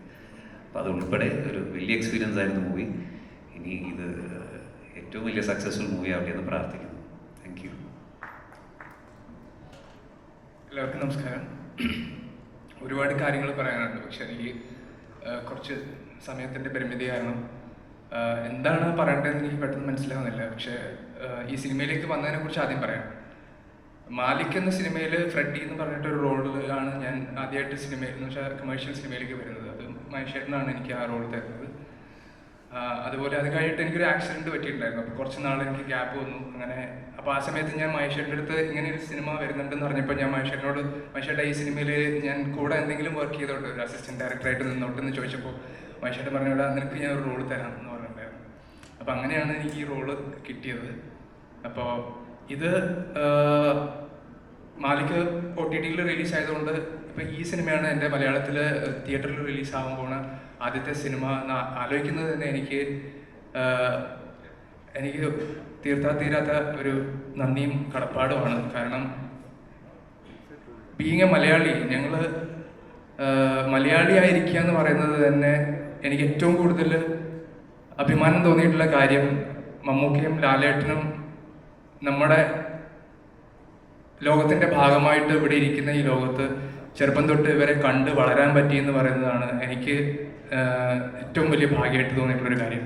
അപ്പോൾ അതുൾപ്പെടെ ഒരു വലിയ എക്സ്പീരിയൻസ് ആയിരുന്നു മൂവി. ഇനി ഇത് ഏറ്റവും വലിയ സക്സസ്ഫുൾ മൂവി ആവട്ടെ എന്ന് പ്രാർത്ഥിക്കുന്നു. Thank you. എല്ലാവർക്കും നമസ്കാരം. ഒരുപാട് കാര്യങ്ങൾ പറയാനുണ്ട്, പക്ഷെ എനിക്ക് കുറച്ച് സമയത്തിൻ്റെ പരിമിതി കാരണം എന്താണ് പറയേണ്ടതെന്ന് എനിക്ക് പെട്ടെന്ന് മനസ്സിലാവുന്നില്ല. പക്ഷേ ഈ സിനിമയിലേക്ക് വന്നതിനെക്കുറിച്ച് ആദ്യം പറയാം. മാലിക് എന്ന സിനിമയിൽ ഫ്രെഡി എന്ന് പറഞ്ഞിട്ടൊരു റോളിലാണ് ഞാൻ ആദ്യമായിട്ട് സിനിമയിൽ എന്ന് വെച്ചാൽ കമേഴ്ഷ്യൽ സിനിമയിലേക്ക് വരുന്നത്. അത് മഹേഷേട്ടനാണ് എനിക്ക് ആ റോൾ തരുന്നത്. അതുപോലെ അത് കഴിഞ്ഞിട്ട് എനിക്കൊരു ആക്സിഡൻറ്റ് പറ്റിയിട്ടുണ്ടായിരുന്നു. അപ്പോൾ കുറച്ച് നാൾ എനിക്ക് ഗ്യാപ്പ് വന്നു. അങ്ങനെ അപ്പോൾ ആ സമയത്ത് ഞാൻ മഹേഷേട്ടൻ്റെ അടുത്ത് ഇങ്ങനെ ഒരു സിനിമ വരുന്നുണ്ടെന്ന് പറഞ്ഞപ്പോൾ ഞാൻ മഹേഷേട്ടനോട്, മഹേഷേട്ട ഈ സിനിമയിൽ ഞാൻ കൂടെ എന്തെങ്കിലും വർക്ക് ചെയ്തോട്ടെ, ഒരു അസിസ്റ്റൻറ്റ് ഡയറക്ടറായിട്ട് നിന്നോട്ടെന്ന് ചോദിച്ചപ്പോൾ മഹേഷേട്ടൻ പറഞ്ഞോടാ നിനക്ക് ഞാൻ ഒരു റോള് തരാം എന്ന് പറഞ്ഞിട്ടുണ്ടായിരുന്നു. അപ്പോൾ അങ്ങനെയാണ് എനിക്ക് ഈ റോള് കിട്ടിയത്. അപ്പോൾ ഇത് മാലിക് OTT-യിൽ റിലീസ് ആയതുകൊണ്ട് ഇപ്പോൾ ഈ സിനിമയാണ് എൻ്റെ മലയാളത്തിൽ തിയേറ്ററിൽ റിലീസ് ആകാൻ പോണ ആദ്യത്തെ സിനിമ എന്ന് ആലോചിക്കുന്നത് തന്നെ എനിക്ക് തീർത്താ ഒരു നന്ദിയും കടപ്പാടുമാണ്. കാരണം ബീങ് എ മലയാളി, ഞങ്ങൾ മലയാളി ആയിരിക്കുക എന്ന് പറയുന്നത് തന്നെ എനിക്ക് ഏറ്റവും കൂടുതൽ അഭിമാനം തോന്നിയിട്ടുള്ള കാര്യം മമ്മൂക്കയും ലാലേട്ടനും നമ്മുടെ ലോകത്തിൻ്റെ ഭാഗമായിട്ട് ഇവിടെ ഇരിക്കുന്ന ഈ ലോകത്ത് ചെറുപ്പം തൊട്ട് ഇവരെ കണ്ട് വളരാൻ പറ്റിയെന്ന് പറയുന്നതാണ് എനിക്ക് ഏറ്റവും വലിയ ഭാഗ്യമായിട്ട് തോന്നിയിട്ടുള്ളൊരു കാര്യം.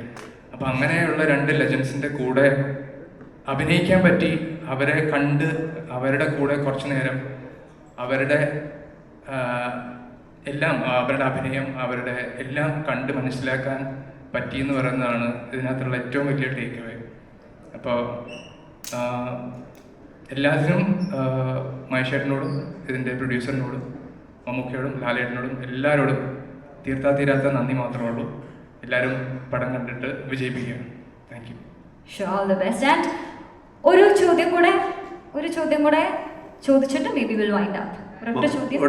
അപ്പം അങ്ങനെയുള്ള 2 ലെജൻസിൻ്റെ കൂടെ അഭിനയിക്കാൻ പറ്റി, അവരെ കണ്ട് അവരുടെ കൂടെ കുറച്ച് നേരം അവരുടെ എല്ലാം, അവരുടെ അഭിനയം, അവരുടെ എല്ലാം കണ്ട് മനസ്സിലാക്കാൻ പറ്റിയെന്ന് പറയുന്നതാണ് ഇതിനകത്തുള്ള ഏറ്റവും വലിയ ടേക്ക് അവേ. അപ്പോൾ എല്ലാത്തിനും മഹേഷേട്ടനോടും ഇതിൻ്റെ പ്രൊഡ്യൂസറിനോടും മമ്മൂക്കയോടും ലാലേട്ടനോടും എല്ലാവരോടും തീരാത്ത നന്ദി മാത്രമേ ഉള്ളൂ. എല്ലാവരും പടം കണ്ടിട്ട് വിജയിപ്പിക്കുകയാണ്. Thank you. All the best. And ഒരു ചോദ്യം കൂടെ ചോദിച്ചിട്ട് may be will wind up. ഒരൊറ്റ ചോദ്യം.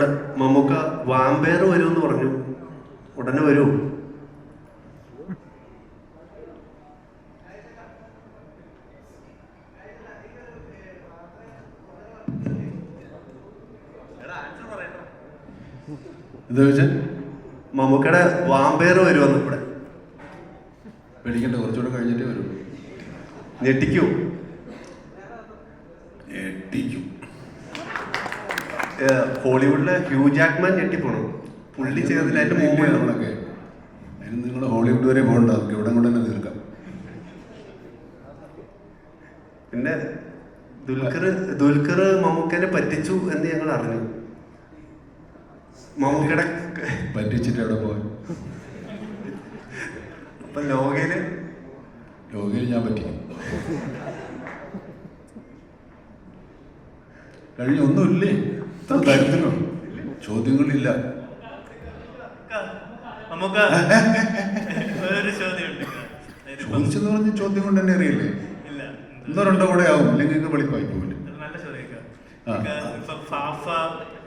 മമ്മൂക്ക വാമ്പയർ വരുമെന്ന് പറഞ്ഞു, ഉടനെ വരൂ? എന്താ വെച്ചാൽ മമ്മൂക്കയുടെ വാമ്പയർ വരുമെന്ന് ഇവിടെ പേടിക്കണ്ട, കുറച്ചുകൂടെ കഴിഞ്ഞിട്ടേ വരൂ. ഞെട്ടിക്കൂ? ഞെട്ടിക്കും. ഹോളിവുഡിലെ ഹ്യൂ ജാക്ക്മാൻ ഞെട്ടിപ്പോണു. പുള്ളി ചെയ്തതിൽ അതിന്റെ ഇല്ല, മൂവ്മെന്റ് നമ്മളൊക്കെ അതിന് നിങ്ങൾ ഹോളിവുഡ് വരെ പോകണ്ട, നമുക്ക് ഇവിടെ കൊണ്ട് തന്നെ തീർക്കാം. പിന്നെ ദുൽഖർ മമ്മൂക്കനെ പറ്റിച്ചു എന്ന് ഞങ്ങൾ അറിഞ്ഞു. മമ്മൂക്കയുടെ പറ്റിച്ചിട്ട് എവിടെ പോയി? അപ്പൊ ലോകയില് ഞാൻ പറ്റി കഴിഞ്ഞ ഒന്നുമില്ലേ? ഇത്ര തരത്തിലോ ചോദ്യങ്ങളില്ല. നമുക്ക് വേറൊരു ചോദ്യമുണ്ട്. ചോദിച്ചെന്ന് പറഞ്ഞ ചോദ്യം കൊണ്ട് തന്നെ അറിയില്ലേ? ഇല്ല, ഒന്നോ രണ്ടോ കൂടെ ആവും, അല്ലെങ്കിൽ വെളിപ്പായി പോകില്ല. നല്ല ചോദ്യം. ഇപ്പം ഫാഫ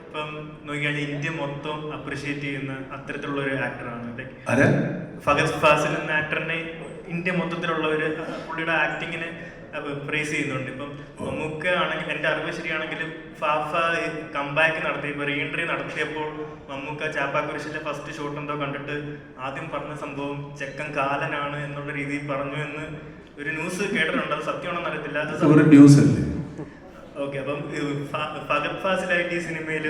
ഇപ്പം നോക്കിയാൽ ഇന്ത്യ മൊത്തം അപ്രിഷിയേറ്റ് ചെയ്യുന്ന അത്തരത്തിലുള്ള ഒരു ആക്ടറാണ്. ഫഹദ് ഫാസിൽ എന്ന ആക്ടറിനെ ഇന്ത്യ മൊത്തത്തിലുള്ളവർ പുള്ളിയുടെ ആക്ടിങ്ങിനെ പ്രൈസ് ചെയ്യുന്നുണ്ട്. ഇപ്പം മമ്മൂക്ക ആണെങ്കിൽ, എൻ്റെ അറിവ് ശരിയാണെങ്കിലും ഫാഫ കംബാക്ക് നടത്തിയപ്പോൾ റീഎൻട്രി നടത്തിയപ്പോൾ മമ്മൂക്ക ചാപ്പാക്കുരിശിന്റെ ഫസ്റ്റ് ഷോട്ട് എന്തോ കണ്ടിട്ട് ആദ്യം പറഞ്ഞ സംഭവം ചെക്കൻ കാലനാണ് എന്നുള്ള രീതിയിൽ പറഞ്ഞു എന്ന് ഒരു ന്യൂസ് കേട്ടിട്ടുണ്ട്. അത് സത്യമാണെന്ന് അറിയത്തില്ല. ഓക്കെ, അപ്പം ഫഹദ് ഫാസിലായിട്ട് ഈ സിനിമയിൽ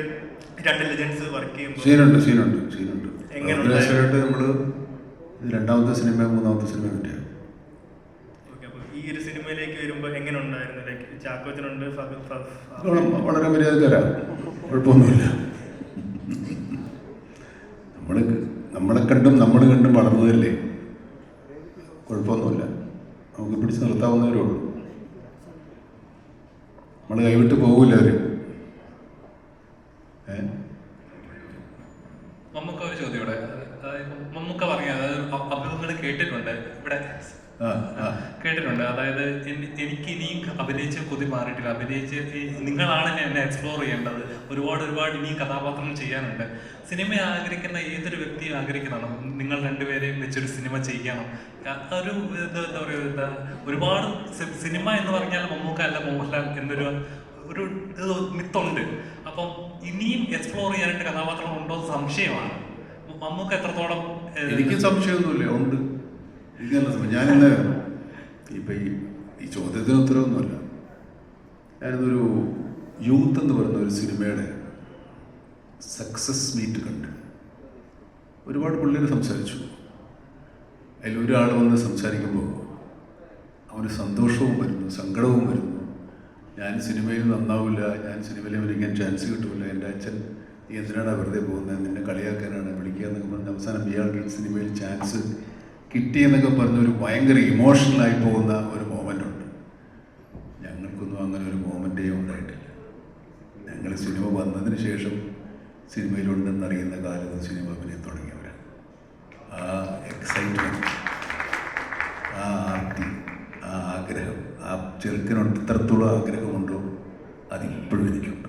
രണ്ട് ലെജൻസ് വർക്ക് ചെയ്യുമ്പോൾ സീനുണ്ട്. എങ്ങനെയുണ്ട്? നമ്മള് രണ്ടാമത്തെ സിനിമ മൂന്നാമത്തെ സിനിമ കിട്ടിയാണ്. ഓക്കെ, അപ്പോൾ ഈ ഒരു സിനിമയിലേക്ക് വരുമ്പോൾ എങ്ങനെ ഉണ്ടായിരുന്നു? ലൈക്ക് ചാക്കോച്ചനുണ്ട്, വളരെ മര്യാദക്കാരാ, കുഴപ്പമൊന്നുമില്ല. നമ്മളെ കണ്ടും നമ്മൾ കണ്ടും വളർന്നതല്ലേ, കുഴപ്പമൊന്നുമില്ല. നമുക്ക് പിടിച്ച് നിർത്താവുന്നവരേ ഉള്ളൂ. നമ്മൾ കൈവിട്ട് പോകില്ല അവര്. മമ്മൂക്ക ഒരു ചോദ്യം ഇവിടെ. മമ്മൂക്ക പറഞ്ഞ അഭിമുഖങ്ങൾ കേട്ടിട്ടുണ്ട് ഇവിടെ, കേട്ടിട്ടുണ്ട്. അതായത് എനിക്ക് ഇനിയും അഭിനയിച്ച് കൊതി മാറിയിട്ടില്ല. അഭിനയിച്ച് നിങ്ങളാണ് എന്നെ എക്സ്പ്ലോർ ചെയ്യേണ്ടത്. ഒരുപാട് ഇനിയും കഥാപാത്രങ്ങൾ ചെയ്യാനുണ്ട്. സിനിമ ആഗ്രഹിക്കുന്ന ഏതൊരു വ്യക്തിയും ആഗ്രഹിക്കുന്നതാണ് നിങ്ങൾ രണ്ടുപേരെയും വെച്ചൊരു സിനിമ ചെയ്യണം. ഒരു എന്താ പറയുക, ഒരുപാട് സിനിമ എന്ന് പറഞ്ഞാൽ മമ്മൂക്ക അല്ല മോഹൻലാൽ എന്നൊരു മിത്തുണ്ട്. അപ്പം ഇനിയും എക്സ്പ്ലോർ ചെയ്യാനായിട്ട് കഥാപാത്രങ്ങൾ ഉണ്ടോ എന്ന് സംശയമാണ്. മമ്മൂക്ക എത്രത്തോളം? എനിക്ക് സംശയമൊന്നുമില്ല, ഉണ്ട്. ഞാനിന്ന് ഇപ്പം ഈ ചോദ്യത്തിന് ഉത്തരവൊന്നുമല്ല. ഞാനിന്നൊരു യൂത്ത് എന്ന് പറയുന്ന ഒരു സിനിമയുടെ സക്സസ് മീറ്റ് കണ്ട് ഒരുപാട് പിള്ളേർ സംസാരിച്ചു. അതിലൊരാൾ വന്ന് സംസാരിക്കുമ്പോൾ അവന് സന്തോഷവും വരുന്നു, സങ്കടവും വരുന്നു. ഞാൻ സിനിമയിൽ നന്നാവില്ല, ഞാൻ സിനിമയിൽ അഭിനയിക്കാൻ ചാൻസ് കിട്ടില്ല, എൻ്റെ അച്ഛൻ നീ എന്തിനാണ് വെറുതെ പോകുന്നത്, നിന്നെ കളിയാക്കാനാണ് വിളിക്കുക എന്നൊക്കെ പറഞ്ഞ് അവസാനം ഇയാൾക്ക് ഈ സിനിമയിൽ ചാൻസ് കിട്ടിയെന്നൊക്കെ പറഞ്ഞൊരു ഭയങ്കര ഇമോഷണലായി പോകുന്ന ഒരു മൊമെൻ്റ് ഉണ്ട്. ഞങ്ങൾക്കൊന്നും അങ്ങനെ ഒരു മൊമെൻ്റേ ഉണ്ടായിട്ടില്ല. ഞങ്ങൾ സിനിമ വന്നതിന് ശേഷം സിനിമയിലുണ്ടെന്നറിയുന്ന കാലത്ത് സിനിമ അഭിനയം തുടങ്ങിയവരാണ്. ആ എക്സൈറ്റ്മെൻറ്റ്, ആ ആർത്തി, ആ ആഗ്രഹം, ആ ചെറുക്കനുണ്ട് ഇത്രത്തോളം ആഗ്രഹമുണ്ടോ അതിപ്പോഴും എനിക്കുണ്ട്.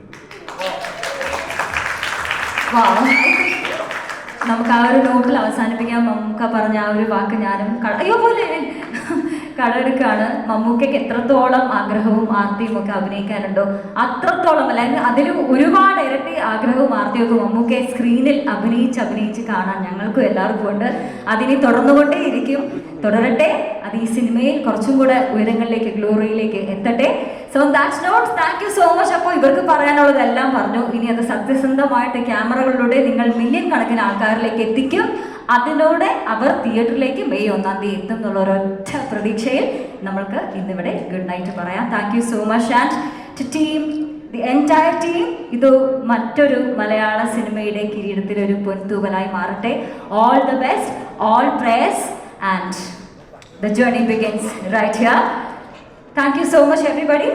നമുക്ക് ആ ഒരു നോട്ടിൽ അവസാനിപ്പിക്കാൻ മമ്മൂക്ക പറഞ്ഞ ആ ഒരു വാക്ക് ഞാനും പോലെ കടമെടുക്കാണ്. മമ്മൂക്കയ്ക്ക് എത്രത്തോളം ആഗ്രഹവും ആർത്തിയും ഒക്കെ അഭിനയിക്കാനുണ്ടോ അത്രത്തോളം, അല്ലെങ്കിൽ അതിലും ഒരുപാട് ഇരട്ടി ആഗ്രഹവും ആർത്തിയൊക്കെ മമ്മൂക്കയെ സ്ക്രീനിൽ അഭിനയിച്ച് കാണാൻ ഞങ്ങൾക്കും എല്ലാവർക്കും ഉണ്ട്. അതിനി തുടർന്നുകൊണ്ടേയിരിക്കും, തുടരട്ടെ. അത് ഈ സിനിമയിൽ കുറച്ചും കൂടെ ഉയരങ്ങളിലേക്ക്, ഗ്ലോറിയിലേക്ക് എത്തട്ടെ. So that's not, thank you so much. അപ്പോൾ ഇവർക്ക് പറയാനുള്ളതെല്ലാം പറഞ്ഞു. ഇനി അത് സത്യസന്ധമായിട്ട് ക്യാമറകളിലൂടെ നിങ്ങൾ മില്യൺ കണക്കിന് ആൾക്കാരിലേക്ക് എത്തിക്കും. അതിലൂടെ അവർ തിയേറ്ററിലേക്ക് മെയ് 1-ാം തീയതി എത്തും എന്നുള്ള ഒരൊറ്റ പ്രതീക്ഷയിൽ നമ്മൾക്ക് ഇന്നിവിടെ ഗുഡ് നൈറ്റ് പറയാം. Thank you so much and to team, the entire team. ഇത് മറ്റൊരു മലയാള സിനിമയുടെ കിരീടത്തിലൊരു പൊൻതൂവലായി മാറട്ടെ. All the best, all prayers and the journey begins right here. Thank you so much everybody.